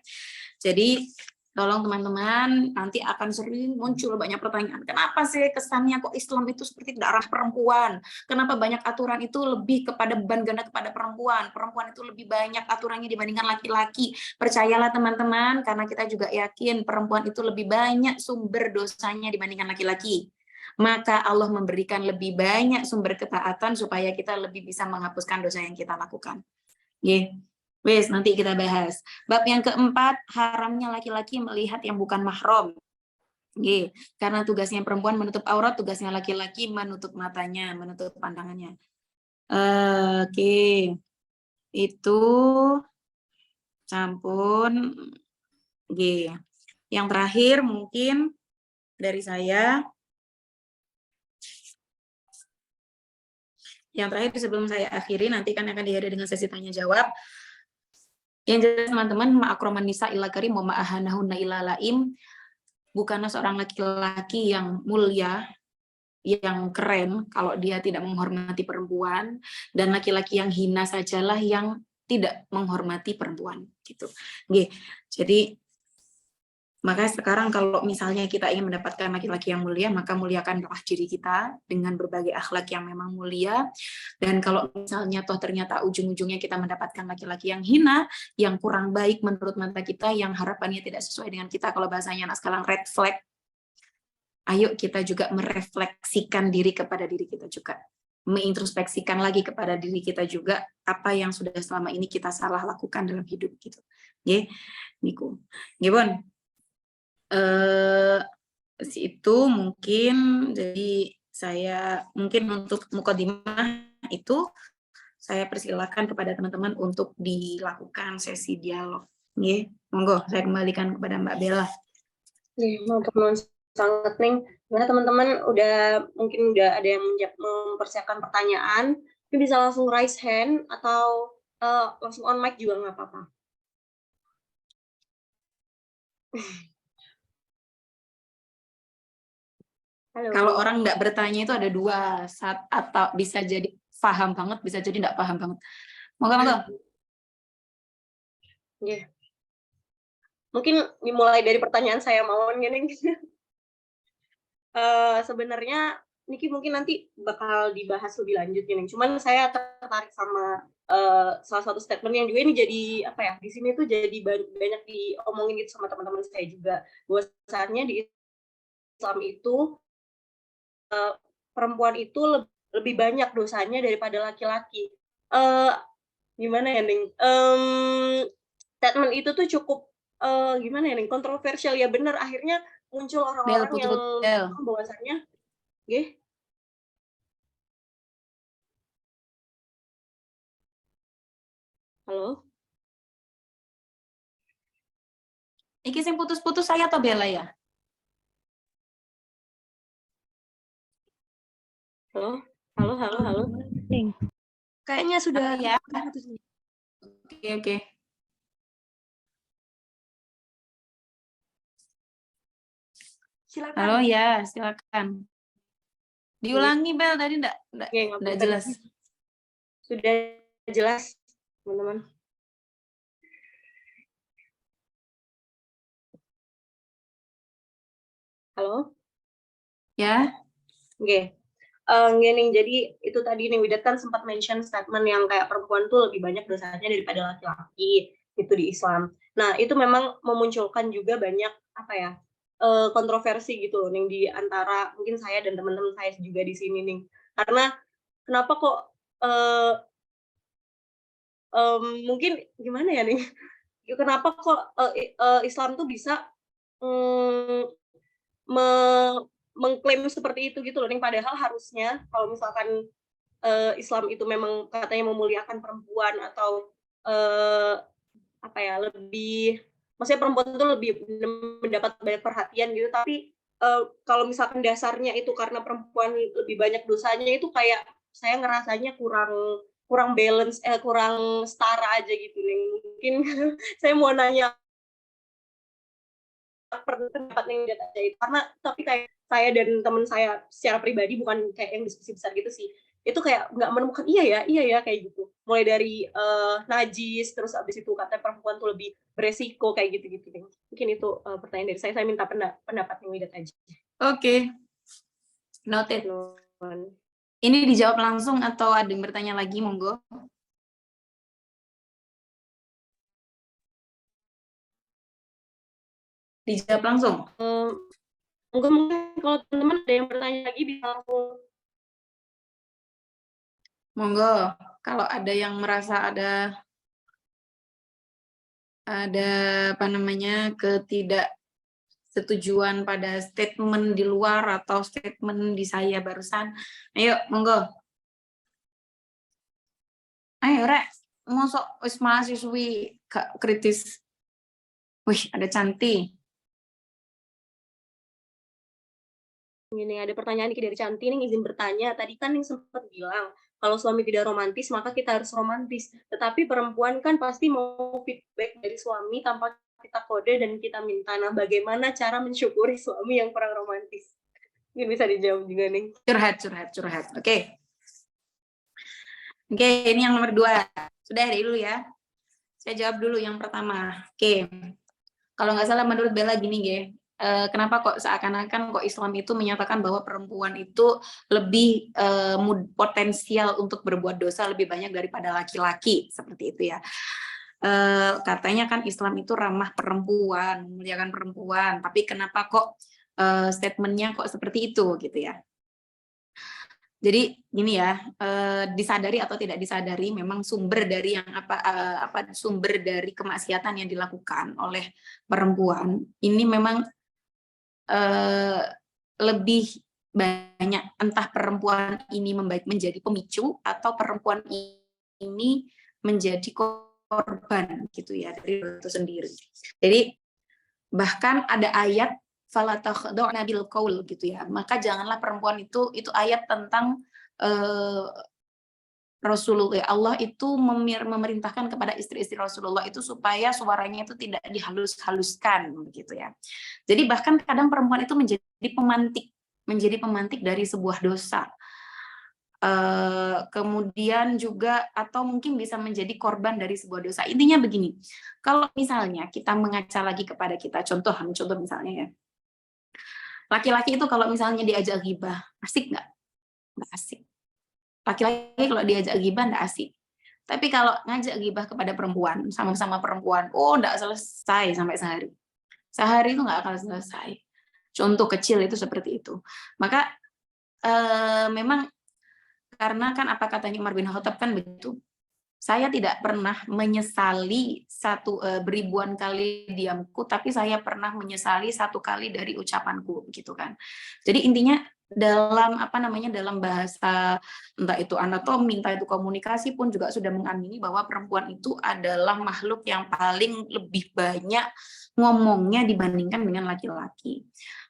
Jadi tolong teman-teman, nanti akan sering muncul banyak pertanyaan. Kenapa sih kesannya kok Islam itu seperti darah perempuan? Kenapa banyak aturan itu lebih kepada beban ganda kepada perempuan? Perempuan itu lebih banyak aturannya dibandingkan laki-laki. Percayalah teman-teman, karena kita juga yakin perempuan itu lebih banyak sumber dosanya dibandingkan laki-laki. Maka Allah memberikan lebih banyak sumber ketaatan supaya kita lebih bisa menghapuskan dosa yang kita lakukan. Ye. Wes, nanti kita bahas. Bab yang keempat, haramnya laki-laki melihat yang bukan mahram. Ye. Karena tugasnya perempuan menutup aurat, tugasnya laki-laki menutup matanya, menutup pandangannya. Oke. Itu sampun. Ye. Yang terakhir mungkin dari saya. Yang terakhir sebelum saya akhiri, nanti kan akan diakhiri dengan sesi tanya jawab. Yang jelas teman-teman, ma'akroman nisa illa karim wa ma'ahanahunna illa laim, bukanlah seorang laki-laki yang mulia, yang keren kalau dia tidak menghormati perempuan, dan laki-laki yang hina sajalah yang tidak menghormati perempuan gitu. Jadi maka sekarang kalau misalnya kita ingin mendapatkan laki-laki yang mulia, maka muliakanlah diri kita dengan berbagai akhlak yang memang mulia. Dan kalau misalnya toh ternyata ujung-ujungnya kita mendapatkan laki-laki yang hina, yang kurang baik menurut mata kita, yang harapannya tidak sesuai dengan kita, kalau bahasanya anak sekarang red flag, ayo kita juga merefleksikan diri kepada diri kita juga. Mengintrospeksikan lagi kepada diri kita juga apa yang sudah selama ini kita salah lakukan dalam hidup gitu. Nggih, niku. Nggih, Bon. Itu mungkin, jadi saya mungkin untuk mukadimah itu saya persilakan kepada teman-teman untuk dilakukan sesi dialog. Nggih, monggo saya kembalikan kepada Mbak Bella. Mantap sangat nih. Karena teman-teman mungkin udah ada yang mempersiapkan pertanyaan, mungkin bisa langsung raise hand atau langsung on mic juga nggak apa-apa. Halo. Kalau orang nggak bertanya itu ada dua, atau bisa jadi paham banget, bisa jadi nggak paham banget. Monggo. Yeah. Mungkin dimulai dari pertanyaan saya mawon gini. Sebenarnya Niki mungkin nanti bakal dibahas lebih lanjut gini. Cuman saya tertarik sama salah satu statement yang juga ini jadi apa ya, di sini tuh jadi banyak diomongin gitu sama teman-teman saya juga, bahwa saatnya di Islam itu perempuan itu lebih banyak dosanya daripada laki-laki. Gimana ya, Ning? Statement itu tuh cukup gimana ya, Ning? Kontroversial ya, bener. Akhirnya muncul orang-orang yang bahwasannya, nggih. Halo. Iki sing putus-putus saya atau Bella ya? Halo. Kayaknya sudah ya. Oke. Silakan. Halo ya, silakan. Diulangi Bel, tadi enggak jelas. Sudah jelas, teman-teman. Halo? Ya. Oke. Gini, jadi itu tadi nih Widat kan sempat mention statement yang kayak perempuan tuh lebih banyak dosanya daripada laki-laki itu di Islam. Nah, itu memang memunculkan juga banyak apa ya, kontroversi gitu loh nih di antara mungkin saya dan teman-teman saya juga di sini nih. Karena kenapa kok mungkin gimana ya nih? Kenapa kok Islam tuh bisa mengklaim seperti itu gitu loh nih, padahal harusnya kalau misalkan Islam itu memang katanya memuliakan perempuan atau apa ya, lebih maksudnya perempuan itu lebih mendapat banyak perhatian gitu, tapi kalau misalkan dasarnya itu karena perempuan lebih banyak dosanya, itu kayak saya ngerasanya kurang kurang balance, kurang setara aja gitu nih. Mungkin saya mau nanya pendapat nih lihat aja itu, karena tapi kayak saya dan teman saya secara pribadi, bukan kayak yang diskusi besar gitu sih, itu kayak nggak menemukan iya ya kayak gitu, mulai dari najis, terus abis itu katanya perempuan tuh lebih beresiko kayak gitu-gitu deh. Mungkin itu pertanyaan dari saya minta pendapat nih lihat aja. Oke, noted. Nuhun. Ini dijawab langsung atau ada yang bertanya lagi, monggo? Dijawab langsung. Mungkin kalau teman-teman ada yang bertanya lagi bisa langsung. Monggo, kalau ada yang merasa ada apa namanya ketidaksetujuan pada statement di luar atau statement di saya barusan, ayo monggo. Ayo rek, mosok wis mahasiswi gak kritis. Wih, ada Cantik. Ini ada pertanyaan dari Cantik nih, izin bertanya. Tadi kan yang sempat bilang kalau suami tidak romantis maka kita harus romantis. Tetapi perempuan kan pasti mau feedback dari suami tanpa kita kode dan kita minta. Nah, bagaimana cara mensyukuri suami yang kurang romantis? Mungkin bisa dijawab juga nih. Curhat. Oke, ini yang nomor 2. Sudah dari dulu ya. Saya jawab dulu yang pertama. Oke. Kalau nggak salah menurut Bella gini, kenapa kok seakan-akan kok Islam itu menyatakan bahwa perempuan itu lebih potensial untuk berbuat dosa lebih banyak daripada laki-laki, seperti itu ya. Katanya kan Islam itu ramah perempuan, memuliakan perempuan, tapi kenapa kok statementnya kok seperti itu gitu ya. Jadi gini ya, disadari atau tidak disadari memang sumber dari yang sumber dari kemaksiatan yang dilakukan oleh perempuan ini memang lebih banyak, entah perempuan ini menjadi pemicu atau perempuan ini menjadi korban gitu ya dari itu sendiri. Jadi bahkan ada ayat fala takhda'na bil qaul gitu ya. Maka janganlah perempuan itu ayat tentang Rasulullah, Allah itu memerintahkan kepada istri-istri Rasulullah itu supaya suaranya itu tidak dihalus-haluskan begitu ya. Jadi bahkan kadang perempuan itu menjadi pemantik dari sebuah dosa. Kemudian juga atau mungkin bisa menjadi korban dari sebuah dosa. Intinya begini, kalau misalnya kita mengaca lagi kepada kita, contoh misalnya ya, laki-laki itu kalau misalnya diajak ghibah, asik nggak? Nggak asik. Laki-laki kalau diajak ghibah nggak asik. Tapi kalau ngajak ghibah kepada perempuan, sama-sama perempuan, nggak selesai sampai sehari. Sehari itu nggak akan selesai. Contoh kecil itu seperti itu. Maka memang karena kan apa katanya Umar bin Khattab kan begitu. Saya tidak pernah menyesali beribuan kali diamku, tapi saya pernah menyesali 1 kali dari ucapanku, gitu kan. Jadi intinya dalam dalam bahasa entah itu anatomi, entah itu komunikasi pun juga sudah mengamini bahwa perempuan itu adalah makhluk yang paling lebih banyak ngomongnya dibandingkan dengan laki-laki.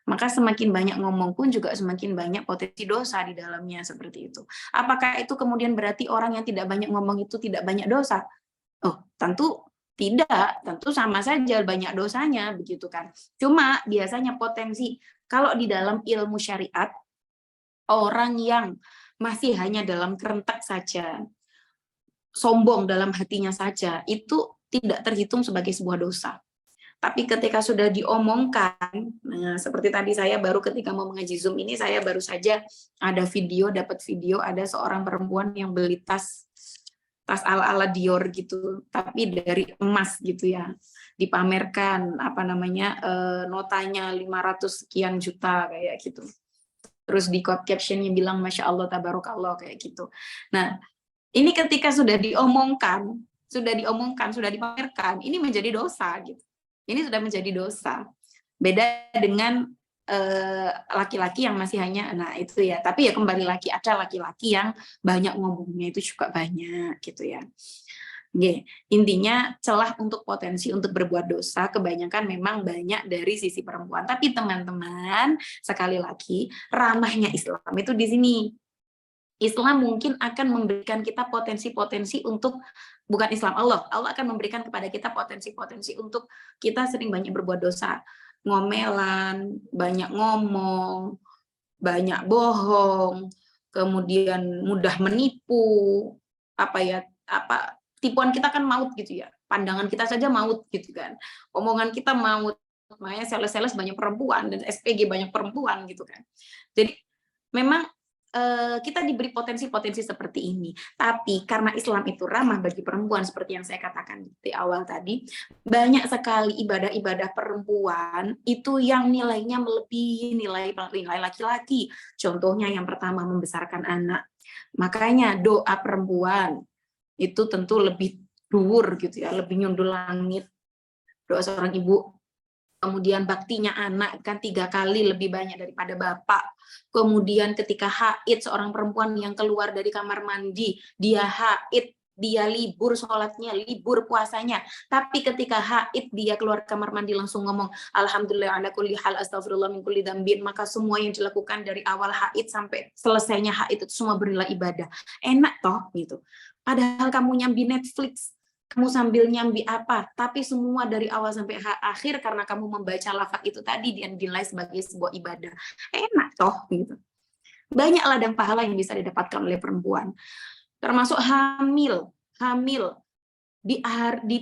Maka semakin banyak ngomong pun juga semakin banyak potensi dosa di dalamnya, seperti itu. Apakah itu kemudian berarti orang yang tidak banyak ngomong itu tidak banyak dosa? Oh, tentu tidak, tentu sama saja banyak dosanya begitu kan. Cuma biasanya potensi kalau di dalam ilmu syariat orang yang masih hanya dalam kerentak saja, sombong dalam hatinya saja, itu tidak terhitung sebagai sebuah dosa. Tapi ketika sudah diomongkan, nah seperti tadi saya baru ketika mau mengaji Zoom ini, saya baru saja dapat video, ada seorang perempuan yang beli tas ala-ala Dior gitu, tapi dari emas gitu ya, dipamerkan notanya 500 sekian juta kayak gitu. Terus di captionnya bilang Masya Allah, Tabarakallah kayak gitu. Nah, ini ketika sudah diomongkan, sudah dipamerkan, ini menjadi dosa gitu. Ini sudah menjadi dosa. Beda dengan laki-laki yang masih hanya, nah itu ya. Tapi ya kembali lagi, ada laki-laki yang banyak ngomongnya itu juga banyak gitu ya. Oke, intinya celah untuk potensi untuk berbuat dosa kebanyakan memang banyak dari sisi perempuan. Tapi teman-teman, sekali lagi, ramahnya Islam itu di sini. Islam mungkin akan memberikan kita potensi-potensi untuk, bukan Islam, Allah akan memberikan kepada kita potensi-potensi untuk kita sering banyak berbuat dosa. Ngomelan, banyak ngomong, banyak bohong, kemudian mudah menipu, tipuan kita kan maut gitu ya, pandangan kita saja maut gitu kan, omongan kita maut, makanya sales-sales banyak perempuan dan SPG banyak perempuan gitu kan. Jadi memang kita diberi potensi-potensi seperti ini, tapi karena Islam itu ramah bagi perempuan seperti yang saya katakan di awal tadi, banyak sekali ibadah-ibadah perempuan itu yang nilainya melebihi nilai laki-laki. Contohnya yang pertama, membesarkan anak. Makanya doa perempuan itu tentu lebih dhuwur gitu ya, lebih nyundul langit doa seorang ibu. Kemudian baktinya anak kan 3 kali lebih banyak daripada bapak. Kemudian ketika haid seorang perempuan yang keluar dari kamar mandi, dia haid, dia libur sholatnya, libur puasanya. Tapi ketika haid dia keluar kamar mandi langsung ngomong alhamdulillah ala kulli hal astagfirullah min kulli dzambin, maka semua yang dilakukan dari awal haid sampai selesainya haid itu semua bernilai ibadah. Enak toh gitu. Padahal kamu nyambi Netflix, kamu sambil nyambi apa, tapi semua dari awal sampai akhir karena kamu membaca lafaz itu tadi dan dinilai sebagai sebuah ibadah. Enak toh gitu. Banyak ladang pahala yang bisa didapatkan oleh perempuan. Termasuk hamil di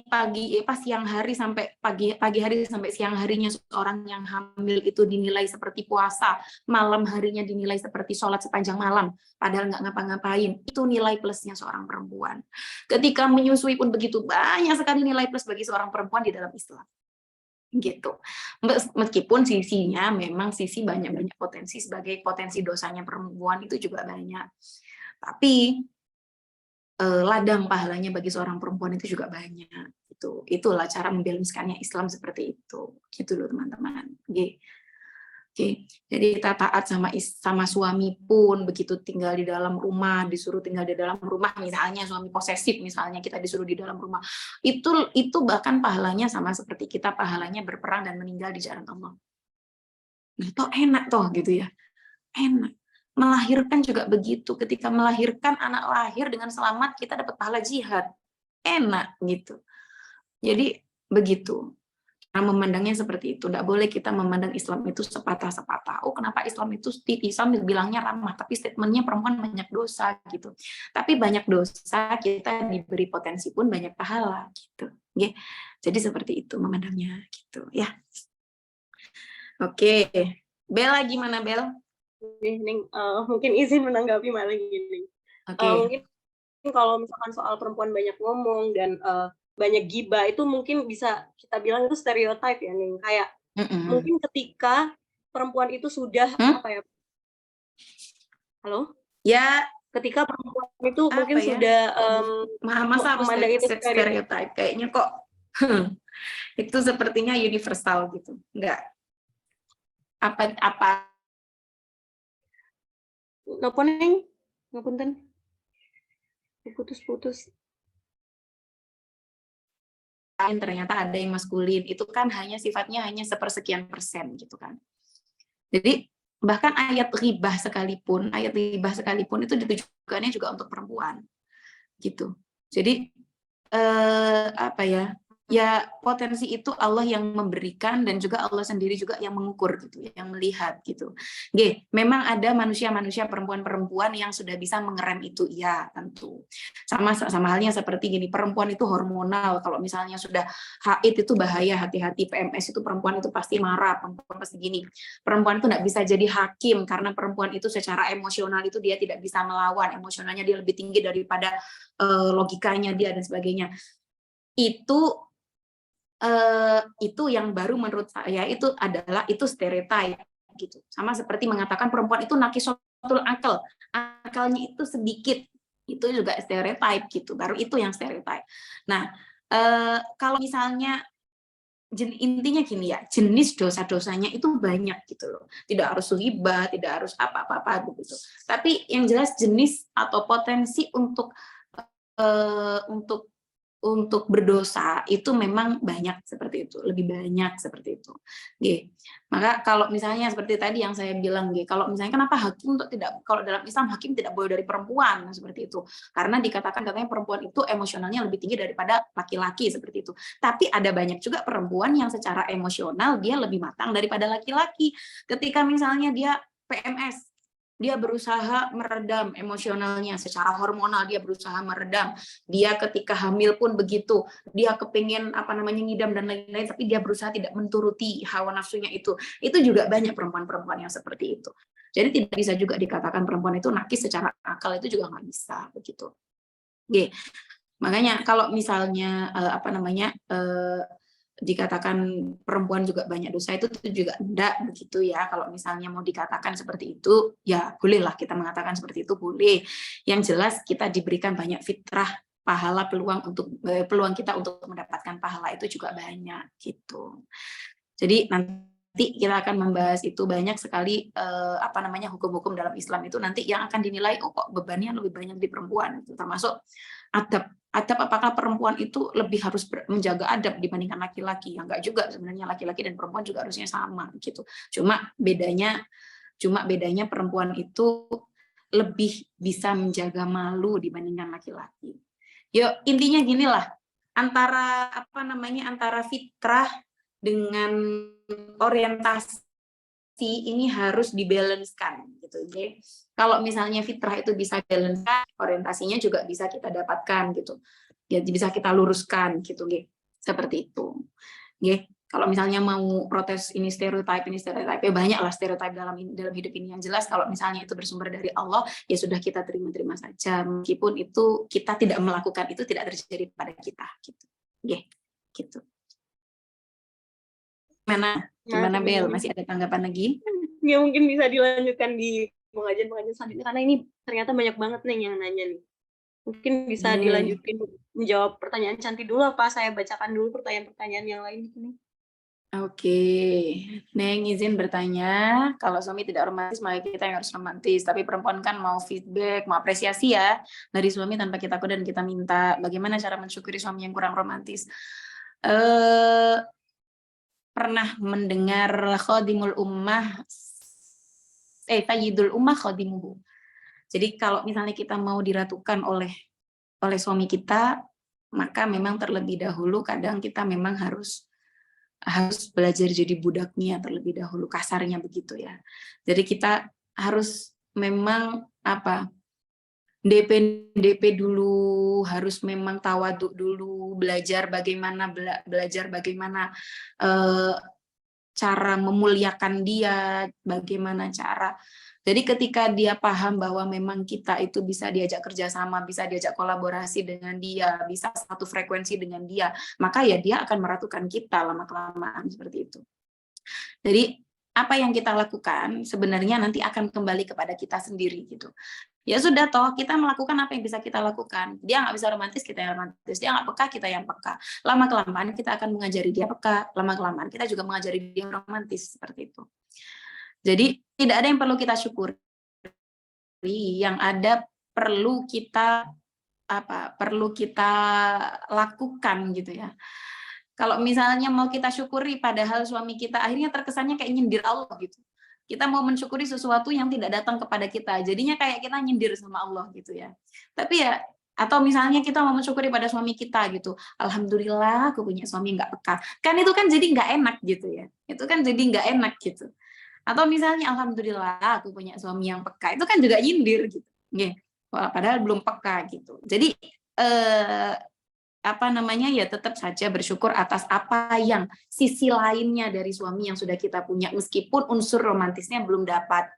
pagi pas siang hari sampai pagi hari sampai siang harinya seorang yang hamil itu dinilai seperti puasa, malam harinya dinilai seperti sholat sepanjang malam padahal nggak ngapa-ngapain. Itu nilai plusnya seorang perempuan. Ketika menyusui pun begitu banyak sekali nilai plus bagi seorang perempuan di dalam Islam gitu. Meskipun sisinya memang sisi banyak potensi, sebagai potensi dosanya perempuan itu juga banyak, tapi ladang pahalanya bagi seorang perempuan itu juga banyak. Itulah cara membalanskannya Islam seperti itu. Gitu loh teman-teman. Oke. Jadi kita taat sama suami pun begitu tinggal di dalam rumah, disuruh tinggal di dalam rumah, misalnya suami posesif, misalnya kita disuruh di dalam rumah. Itu bahkan pahalanya sama seperti kita pahalanya berperang dan meninggal di jalan Allah. Itu enak toh gitu ya. Enak. Melahirkan juga begitu. Ketika melahirkan anak lahir dengan selamat, kita dapat pahala jihad. Enak gitu. Jadi begitu. Karena memandangnya seperti itu. Tidak boleh kita memandang Islam itu sepatah-sepatah. Oh, kenapa Islam itu Islam bilangnya ramah, tapi statementnya perempuan banyak dosa gitu. Tapi banyak dosa kita diberi potensi pun banyak pahala gitu. Oke. Jadi seperti itu memandangnya gitu ya. Oke. Bella gimana Bel? Mungkin izin menanggapi malah gini. Mungkin kalau misalkan soal perempuan banyak ngomong dan banyak gibah itu mungkin bisa kita bilang itu stereotype ya nih. Kayak mungkin ketika perempuan itu sudah apa ya? Halo? Ya, ketika perempuan itu mungkin ya? Sudah masa harus stereotype kayaknya kok itu sepertinya universal gitu. Enggak. Apa Noponeng, ngapunten. Putus-putus. Ternyata ada yang maskulin, itu kan hanya sifatnya hanya sepersekian persen gitu kan. Jadi bahkan ayat ghibah sekalipun itu ditujukannya juga untuk perempuan gitu. Jadi ya potensi itu Allah yang memberikan dan juga Allah sendiri juga yang mengukur gitu, yang melihat gitu. Memang ada manusia-manusia perempuan-perempuan yang sudah bisa mengerem itu, ya tentu. Sama halnya seperti gini, perempuan itu hormonal, kalau misalnya sudah haid itu bahaya, hati-hati. PMS itu perempuan itu pasti marah, perempuan pasti gini. Perempuan itu nggak bisa jadi hakim karena perempuan itu secara emosional itu dia tidak bisa melawan, emosionalnya dia lebih tinggi daripada logikanya dia dan sebagainya. Itu yang baru menurut saya itu stereotype gitu. Sama seperti mengatakan perempuan itu naqisatul akal, akalnya itu sedikit, itu juga stereotype gitu. Baru itu yang stereotype. Nah, kalau misalnya intinya gini ya, jenis dosa-dosanya itu banyak gitu loh. Tidak harus ghibah, tidak harus apa-apa begitu. Tapi yang jelas jenis atau potensi untuk untuk berdosa itu memang banyak seperti itu, lebih banyak seperti itu. Oke. Maka kalau misalnya seperti tadi yang saya bilang, kalau misalnya kenapa hakim untuk tidak, kalau dalam Islam hakim tidak boleh dari perempuan seperti itu, karena dikatakan katanya perempuan itu emosionalnya lebih tinggi daripada laki-laki seperti itu. Tapi ada banyak juga perempuan yang secara emosional dia lebih matang daripada laki-laki. Ketika misalnya dia PMS, dia berusaha meredam emosionalnya secara hormonal, dia berusaha meredam. Dia ketika hamil pun begitu, dia kepingin ngidam dan lain-lain, tapi dia berusaha tidak menturuti hawa nafsunya itu. Itu juga banyak perempuan-perempuan yang seperti itu. Jadi tidak bisa juga dikatakan perempuan itu nakis secara akal, itu juga nggak bisa begitu. Oke. Makanya kalau misalnya dikatakan perempuan juga banyak dosa, itu juga enggak begitu ya. Kalau misalnya mau dikatakan seperti itu, ya bolehlah kita mengatakan seperti itu, boleh. Yang jelas kita diberikan banyak fitrah, pahala, peluang kita untuk mendapatkan pahala itu juga banyak gitu. Jadi nanti kita akan membahas itu banyak sekali hukum-hukum dalam Islam itu nanti yang akan dinilai kok bebannya lebih banyak di perempuan, termasuk adab apakah perempuan itu lebih harus menjaga adab dibandingkan laki-laki? Ya enggak juga, sebenarnya laki-laki dan perempuan juga harusnya sama gitu. Cuma bedanya perempuan itu lebih bisa menjaga malu dibandingkan laki-laki. Yo, intinya ginilah, antara fitrah dengan orientasi ini harus dibalancekan gitu. Jadi kalau misalnya fitrah itu bisa balance, orientasinya juga bisa kita dapatkan gitu. Ya bisa kita luruskan gitu, seperti itu. Kalau misalnya mau protes ini stereotip ya banyak lah stereotip dalam hidup ini. Yang jelas kalau misalnya itu bersumber dari Allah, ya sudah kita terima saja. Meskipun itu kita tidak melakukan, itu tidak terjadi pada kita gitu. Gitu. Gimana Bel? Masih ada tanggapan lagi? Ya mungkin bisa dilanjutkan di pengajian selanjutnya, karena ini ternyata banyak banget nih yang nanya nih. Mungkin bisa dilanjutin menjawab pertanyaan Cantik dulu, apa saya bacakan dulu pertanyaan-pertanyaan yang lain di sini? Oke, Neng izin bertanya, kalau suami tidak romantis maka kita yang harus romantis, tapi perempuan kan mau feedback, mau apresiasi ya dari suami tanpa kita kode dan kita minta. Bagaimana cara mensyukuri suami yang kurang romantis? Pernah mendengar Khodimul Ummah, Sayyidul Ummah Khodimuhu. Jadi kalau misalnya kita mau diratukan oleh suami kita, maka memang terlebih dahulu kadang kita memang harus belajar jadi budaknya terlebih dahulu, kasarnya begitu ya. Jadi kita harus memang DP dulu, harus memang tawaduk dulu, belajar bagaimana cara memuliakan dia, bagaimana cara. Jadi ketika dia paham bahwa memang kita itu bisa diajak kerjasama, bisa diajak kolaborasi dengan dia, bisa satu frekuensi dengan dia, maka ya dia akan meratukan kita lama-kelamaan seperti itu. Jadi apa yang kita lakukan sebenarnya nanti akan kembali kepada kita sendiri gitu. Ya sudah toh, kita melakukan apa yang bisa kita lakukan. Dia nggak bisa romantis, kita yang romantis. Dia nggak peka, kita yang peka. Lama-kelamaan kita akan mengajari dia peka, lama-kelamaan kita juga mengajari dia romantis, seperti itu. Jadi tidak ada yang perlu kita syukuri, yang ada perlu kita lakukan gitu ya. Kalau misalnya mau kita syukuri padahal suami kita akhirnya terkesannya kayak nyindir Allah gitu. Kita mau mensyukuri sesuatu yang tidak datang kepada kita, jadinya kayak kita nyindir sama Allah gitu ya. Tapi ya, atau misalnya kita mau mensyukuri pada suami kita gitu, alhamdulillah aku punya suami nggak peka, kan itu kan jadi nggak enak gitu ya, itu kan jadi nggak enak gitu. Atau misalnya alhamdulillah aku punya suami yang peka, itu kan juga nyindir gitu, padahal belum peka gitu. Jadi ya tetap saja bersyukur atas apa yang sisi lainnya dari suami yang sudah kita punya, meskipun unsur romantisnya belum dapat.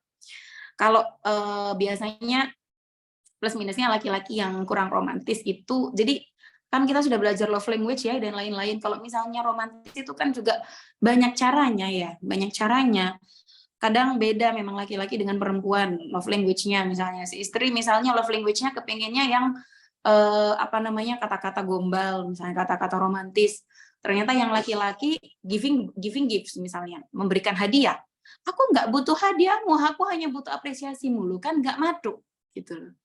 Kalau biasanya plus minusnya laki-laki yang kurang romantis itu, jadi kan kita sudah belajar love language ya dan lain-lain. Kalau misalnya romantis itu kan juga banyak caranya ya, banyak caranya. Kadang beda memang laki-laki dengan perempuan love language-nya. Misalnya si istri misalnya love language-nya kepengennya yang kata-kata gombal, misalnya kata-kata romantis. Ternyata yang laki-laki giving gifts misalnya, memberikan hadiah. Aku nggak butuh hadiahmu, aku hanya butuh apresiasi mulu, kan nggak madu gitu.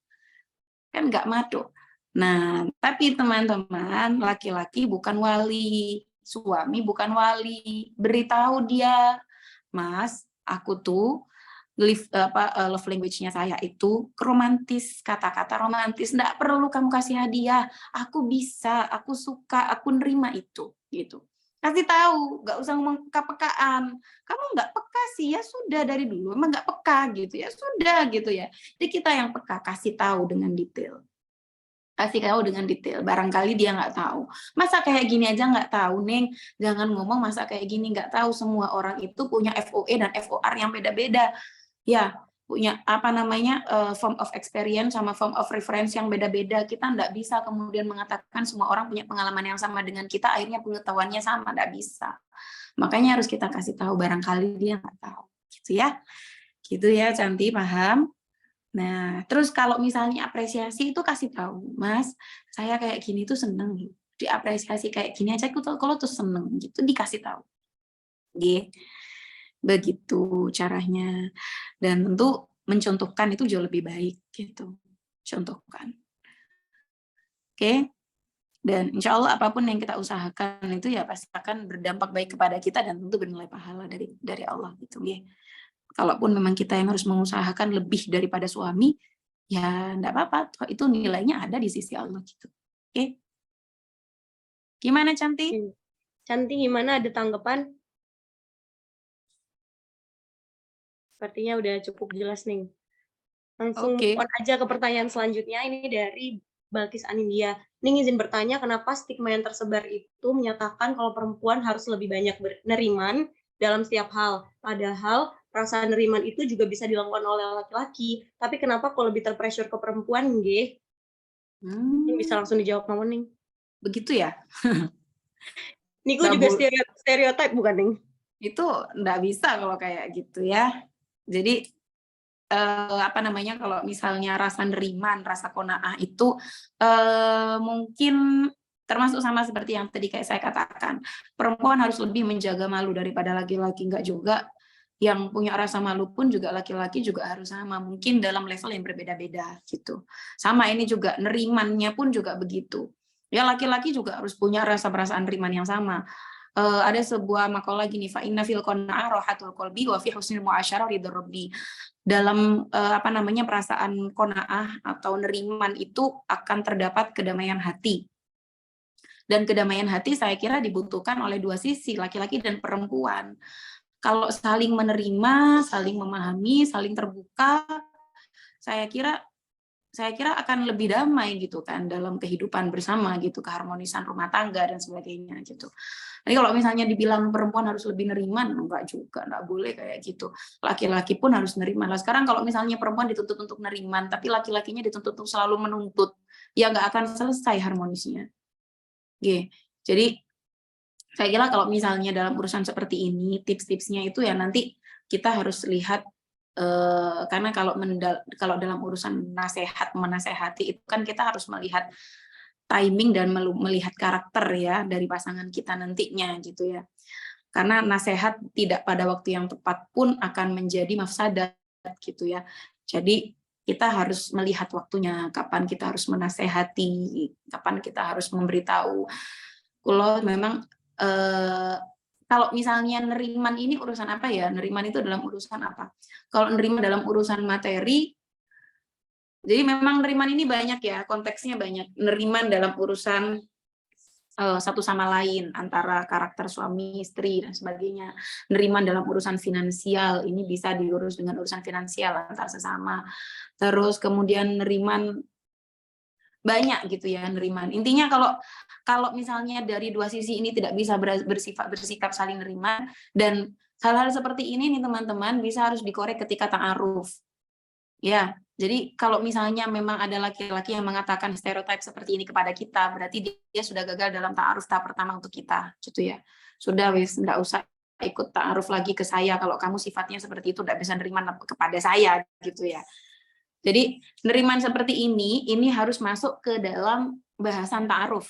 Kan nggak madu. Nah, tapi teman-teman, laki-laki bukan wali, suami bukan wali. Beritahu dia, Mas, aku tuh love language-nya saya itu romantis, kata-kata romantis. Nggak perlu kamu kasih hadiah. Aku bisa, aku suka, aku nerima itu, gitu. Kasih tahu, nggak usah ngomong peka-pekaan. Kamu nggak peka sih, ya sudah dari dulu emang nggak peka gitu ya, sudah gitu ya. Jadi kita yang peka, kasih tahu dengan detail. Kasih tahu dengan detail, barangkali dia nggak tahu. Masa kayak gini aja nggak tahu, Neng? Jangan ngomong masa kayak gini nggak tahu. Semua orang itu punya FOE dan FOR yang beda-beda. Ya, punya apa namanya form of experience sama form of reference yang beda-beda. Kita nggak bisa kemudian mengatakan semua orang punya pengalaman yang sama dengan kita, akhirnya pengetahuannya sama, nggak bisa. Makanya harus kita kasih tahu, barangkali dia nggak tahu. Gitu ya. Gitu ya, Cantik, paham? Nah, terus kalau misalnya apresiasi itu kasih tahu, Mas, saya kayak gini tuh seneng, diapresiasi kayak gini aja, kalau tuh seneng, gitu dikasih tahu. Begitu caranya. Dan tentu mencontohkan itu jauh lebih baik, gitu. Contohkan. Oke? Dan insya Allah apapun yang kita usahakan itu ya pasti akan berdampak baik kepada kita dan tentu bernilai pahala dari Allah, gitu. Kalaupun memang kita yang harus mengusahakan lebih daripada suami, ya enggak apa-apa, itu nilainya ada di sisi Allah gitu. Oke. Gimana Cantik? Cantik gimana, ada tanggapan? Sepertinya udah cukup jelas nih. Langsung on aja ke pertanyaan selanjutnya, ini dari Balkis Anindya. Ini izin bertanya, kenapa stigma yang tersebar itu menyatakan kalau perempuan harus lebih banyak neriman dalam setiap hal. Padahal rasa neriman itu juga bisa dilakukan oleh laki-laki. Tapi kenapa kalau lebih terpressure ke perempuan, nggih? Ini bisa langsung dijawab Mama Ning. Begitu ya? Niku juga stereotip bukan, Ning? Itu enggak bisa kalau kayak gitu ya. Jadi apa namanya, kalau misalnya rasa neriman, rasa qanaah itu mungkin termasuk sama seperti yang tadi kayak saya katakan. Perempuan harus lebih menjaga malu daripada laki-laki, enggak juga. Yang punya rasa malu pun juga laki-laki juga harus sama, mungkin dalam level yang berbeda-beda gitu. Sama ini juga nerimannya pun juga begitu. Ya laki-laki juga harus punya rasa perasaan neriman yang sama. Ada sebuah makalah gini, fa inna fil qanaah rahatul qalbi wa fi husnil muasyarah ridha rabbi. Dalam apa namanya perasaan qanaah atau neriman itu akan terdapat kedamaian hati. Dan kedamaian hati saya kira dibutuhkan oleh dua sisi, laki-laki dan perempuan. Kalau saling menerima, saling memahami, saling terbuka, saya kira akan lebih damai gitu kan dalam kehidupan bersama gitu, keharmonisan rumah tangga dan sebagainya gitu. Jadi kalau misalnya dibilang perempuan harus lebih neriman, enggak juga, enggak boleh kayak gitu. Laki-laki pun harus neriman. Lah sekarang kalau misalnya perempuan dituntut untuk neriman, tapi laki-lakinya dituntut untuk selalu menuntut, ya enggak akan selesai harmonisnya. Jadi saya kira kalau misalnya dalam urusan seperti ini, tips-tipsnya itu ya nanti kita harus lihat, karena kalau dalam urusan menasehati itu kan kita harus melihat timing dan melihat karakter ya dari pasangan kita nantinya gitu ya. Karena nasihat tidak pada waktu yang tepat pun akan menjadi mafsadat gitu ya. Jadi kita harus melihat waktunya, kapan kita harus menasehati, kapan kita harus memberitahu. Kalau memang kalau misalnya neriman ini urusan apa ya? Neriman itu dalam urusan apa? Kalau nerima dalam urusan materi, jadi memang neriman ini banyak ya, konteksnya banyak. Neriman dalam urusan satu sama lain, antara karakter suami, istri, dan sebagainya. Neriman dalam urusan finansial, ini bisa diurus dengan urusan finansial antar sesama. Terus kemudian neriman banyak gitu ya, neriman. Intinya kalau misalnya dari dua sisi ini tidak bisa bersikap saling nerima, dan hal-hal seperti ini nih teman-teman bisa harus dikorek ketika ta'aruf. Ya, jadi kalau misalnya memang ada laki-laki yang mengatakan stereotip seperti ini kepada kita, berarti dia sudah gagal dalam ta'aruf tahap pertama untuk kita, gitu ya. Sudah wis, enggak usah ikut ta'aruf lagi ke saya kalau kamu sifatnya seperti itu, enggak bisa nerima kepada saya, gitu ya. Jadi neriman seperti ini harus masuk ke dalam bahasan ta'aruf.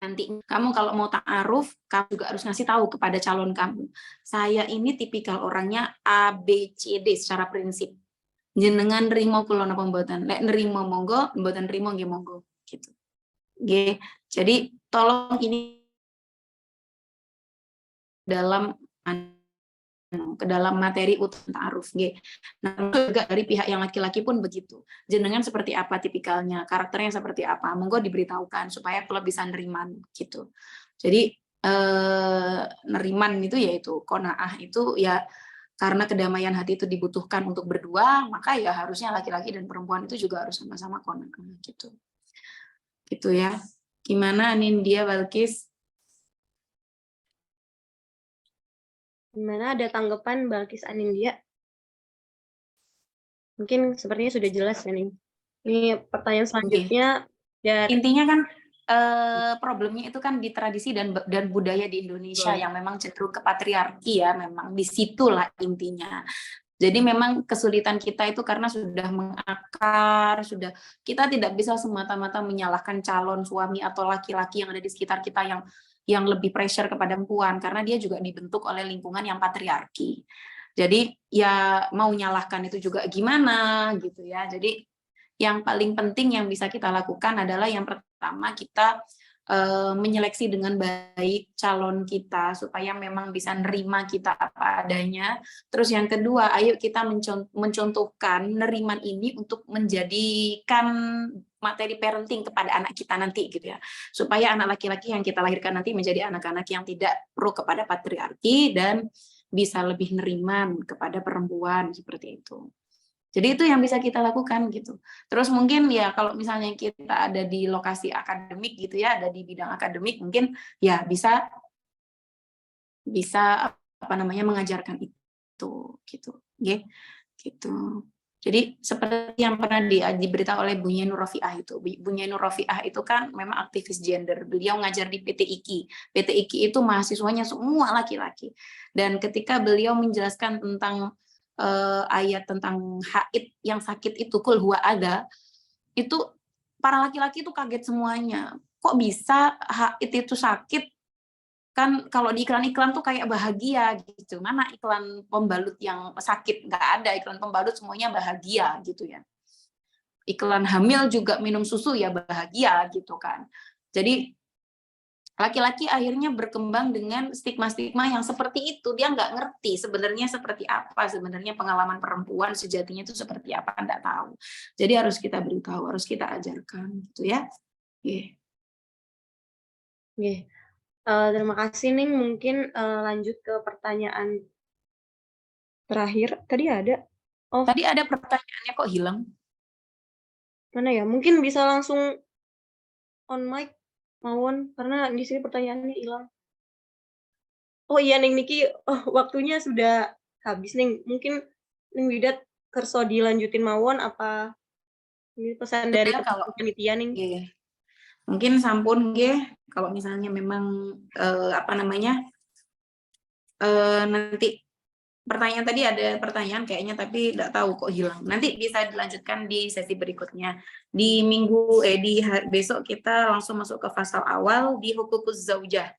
Nanti kamu kalau mau ta'aruf, kamu juga harus ngasih tahu kepada calon kamu. Saya ini tipikal orangnya A, B, C, D secara prinsip. jenengan nrimo kula napa mboten? Lek nrimo monggo, mboten nrimo nggih monggo gitu. Nggih. Jadi tolong ini dalam ke dalam materi ta'aruf nggih. Nah, juga dari pihak yang laki-laki pun begitu. Jenengan seperti apa tipikalnya, karakternya seperti apa, monggo diberitahukan supaya kula bisa neriman gitu. Jadi neriman itu yaitu qanaah itu ya karena kedamaian hati itu dibutuhkan untuk berdua, maka ya harusnya laki-laki dan perempuan itu juga harus sama-sama qanaah gitu. Gitu ya. Gimana Nindya, Balkis? Gimana, ada tanggapan Balkis Anindya? Mungkin sepertinya sudah jelas ya nih. Ini pertanyaan selanjutnya dari intinya kan problemnya itu kan di tradisi dan budaya di Indonesia yang memang cenderung ke patriarki ya, memang disitulah intinya. Jadi memang kesulitan kita itu karena sudah mengakar, kita tidak bisa semata-mata menyalahkan calon suami atau laki-laki yang ada di sekitar kita yang lebih pressure kepada perempuan karena dia juga dibentuk oleh lingkungan yang patriarki. Jadi ya mau nyalahkan itu juga gimana gitu ya. Jadi yang paling penting yang bisa kita lakukan adalah yang pertama kita menyeleksi dengan baik calon kita supaya memang bisa nerima kita apa adanya. Terus yang kedua, ayo kita mencontohkan neriman ini untuk menjadikan materi parenting kepada anak kita nanti gitu ya. Supaya anak laki-laki yang kita lahirkan nanti menjadi anak-anak yang tidak pro kepada patriarki dan bisa lebih neriman kepada perempuan seperti itu. Jadi itu yang bisa kita lakukan gitu. Terus mungkin ya kalau misalnya kita ada di lokasi akademik gitu ya, ada di bidang akademik mungkin ya bisa apa namanya mengajarkan itu gitu. Nggih. Gitu. Jadi seperti yang pernah diberitahu oleh Bu Nye Nur Rofiah itu. Bu Nye Nur Rofiah itu kan memang aktivis gender. Beliau ngajar di PT IKI. PT IKI itu mahasiswanya semua laki-laki. Dan ketika beliau menjelaskan tentang ayat tentang haid yang sakit itu kul huwa ada, itu para laki-laki itu kaget semuanya. Kok bisa haid itu sakit? Kan kalau di iklan-iklan tuh kayak bahagia gitu. Mana iklan pembalut yang sakit? Nggak ada, iklan pembalut semuanya bahagia gitu ya. Iklan hamil juga minum susu ya bahagia gitu kan. Jadi laki-laki akhirnya berkembang dengan stigma-stigma yang seperti itu. Dia nggak ngerti sebenarnya seperti apa, sebenarnya pengalaman perempuan sejatinya itu seperti apa, nggak tahu. Jadi harus kita beritahu, harus kita ajarkan gitu ya. Yeah. Yeah. Terima kasih Ning. Mungkin lanjut ke pertanyaan terakhir. Tadi ada? Oh, tadi ada pertanyaannya kok hilang? Mana ya? Mungkin bisa langsung on mic, Mawon, karena di sini pertanyaannya hilang. Oh iya Ning Niki, waktunya sudah habis Ning. Mungkin Ning Widat kerso dilanjutin Mawon apa ini pesan sudah, dari kalau panitia Ning? Yeah. Mungkin sampun nggih kalau misalnya memang apa namanya nanti pertanyaan tadi ada pertanyaan kayaknya tapi tidak tahu kok hilang. Nanti bisa dilanjutkan di sesi berikutnya. Di besok kita langsung masuk ke pasal awal di hukukuz zaujah.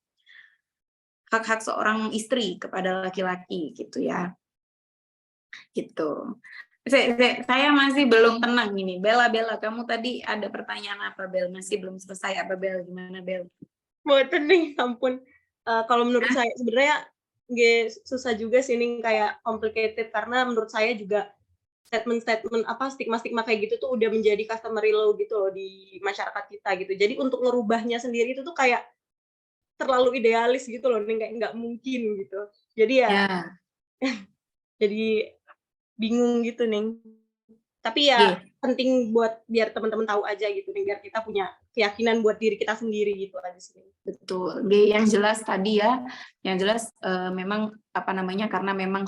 Hak-hak seorang istri kepada laki-laki gitu ya. Gitu. Saya masih belum tenang ini. Bella, kamu tadi ada pertanyaan apa, Bel? Masih belum selesai apa, Bel? Gimana, Bel? Mboten nih, ampun. Kalau menurut saya sebenarnya nggak susah juga sih nih, kayak complicated karena menurut saya juga statement apa stigma-stigma kayak gitu tuh udah menjadi customary law gitu loh di masyarakat kita gitu. Jadi untuk ngerubahnya sendiri itu tuh kayak terlalu idealis gitu loh, nih kayak nggak mungkin gitu. Jadi ya. Jadi bingung gitu nih. Tapi ya penting buat biar teman-teman tahu aja gitu nih, biar kita punya keyakinan buat diri kita sendiri gitu aja sih. Betul. Yang jelas tadi ya, yang jelas memang apa namanya karena memang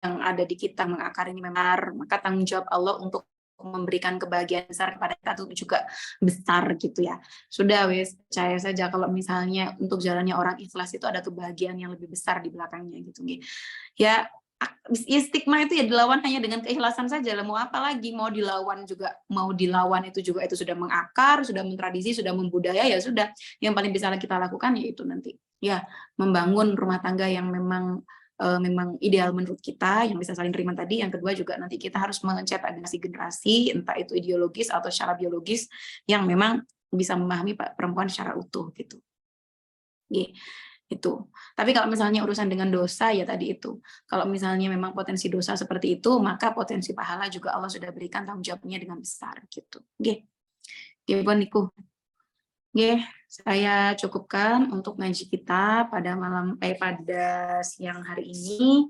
yang ada di kita mengakar ini memang, maka tanggung jawab Allah untuk memberikan kebahagiaan besar kepada kita itu juga besar gitu ya. Sudah wes, percaya saja kalau misalnya untuk jalannya orang ikhlas itu ada kebahagiaan yang lebih besar di belakangnya gitu. Ya stigma itu ya dilawan hanya dengan keikhlasan saja lah, mau apa lagi, mau dilawan itu juga itu sudah mengakar, sudah mentradisi, sudah membudaya, ya sudah yang paling bisa kita lakukan yaitu nanti ya membangun rumah tangga yang memang memang ideal menurut kita yang bisa saling terima tadi. Yang kedua juga nanti kita harus mencetak generasi entah itu ideologis atau secara biologis yang memang bisa memahami perempuan secara utuh gitu. Itu. Tapi kalau misalnya urusan dengan dosa ya tadi itu. Kalau misalnya memang potensi dosa seperti itu, maka potensi pahala juga Allah sudah berikan tanggung jawabnya dengan besar gitu. Nggih. Nggih, Niku. Nggih, saya cukupkan untuk ngaji kita pada pada siang hari ini.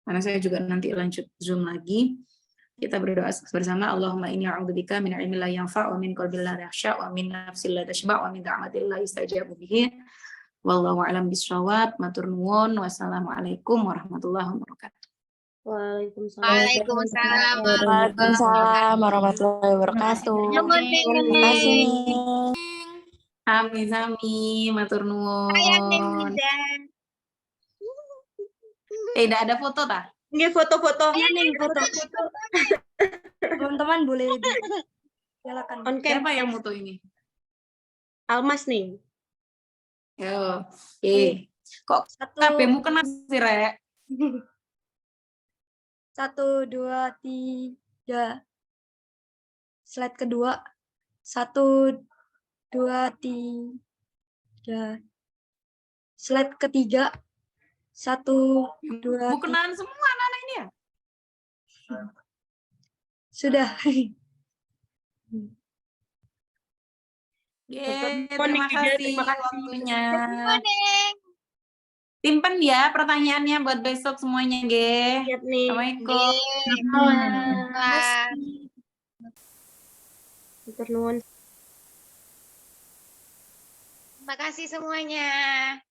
Karena saya juga nanti lanjut Zoom lagi. Kita berdoa bersama. Allahumma inni a'udzubika min ilmin la yanfa' wa min qalbin la yakhsha wa min nafsin la tashba' wa min da'watin la yustajabu bihi. Wallahu a'lam bishawab. Matur nuwun. Wassalamualaikum warahmatullahi wabarakatuh. Waalaikumsalam warahmatullahi wabarakatuh. Terima kasih. Sami-sami, matur Sayang Neng nuwun. Nida. Tidak ada foto tak? Ini foto-foto. Iya nih foto. Teman-teman boleh silakan. On cam. Siapa yang foto ini? Almas nih. Yo, kok Satu, HP-mu kena sih, Rek? 1, 2, 3. Slide kedua. 1, 2, 3. Slide ketiga. 1, 2, Bukenan semua anak-anak ini ya? Sudah. Terima kasih waktunya. Neng. Simpen ya pertanyaannya buat besok semuanya, Ge. Lihat nih. Assalamualaikum. Wah. Matur nuwun. Terima kasih semuanya.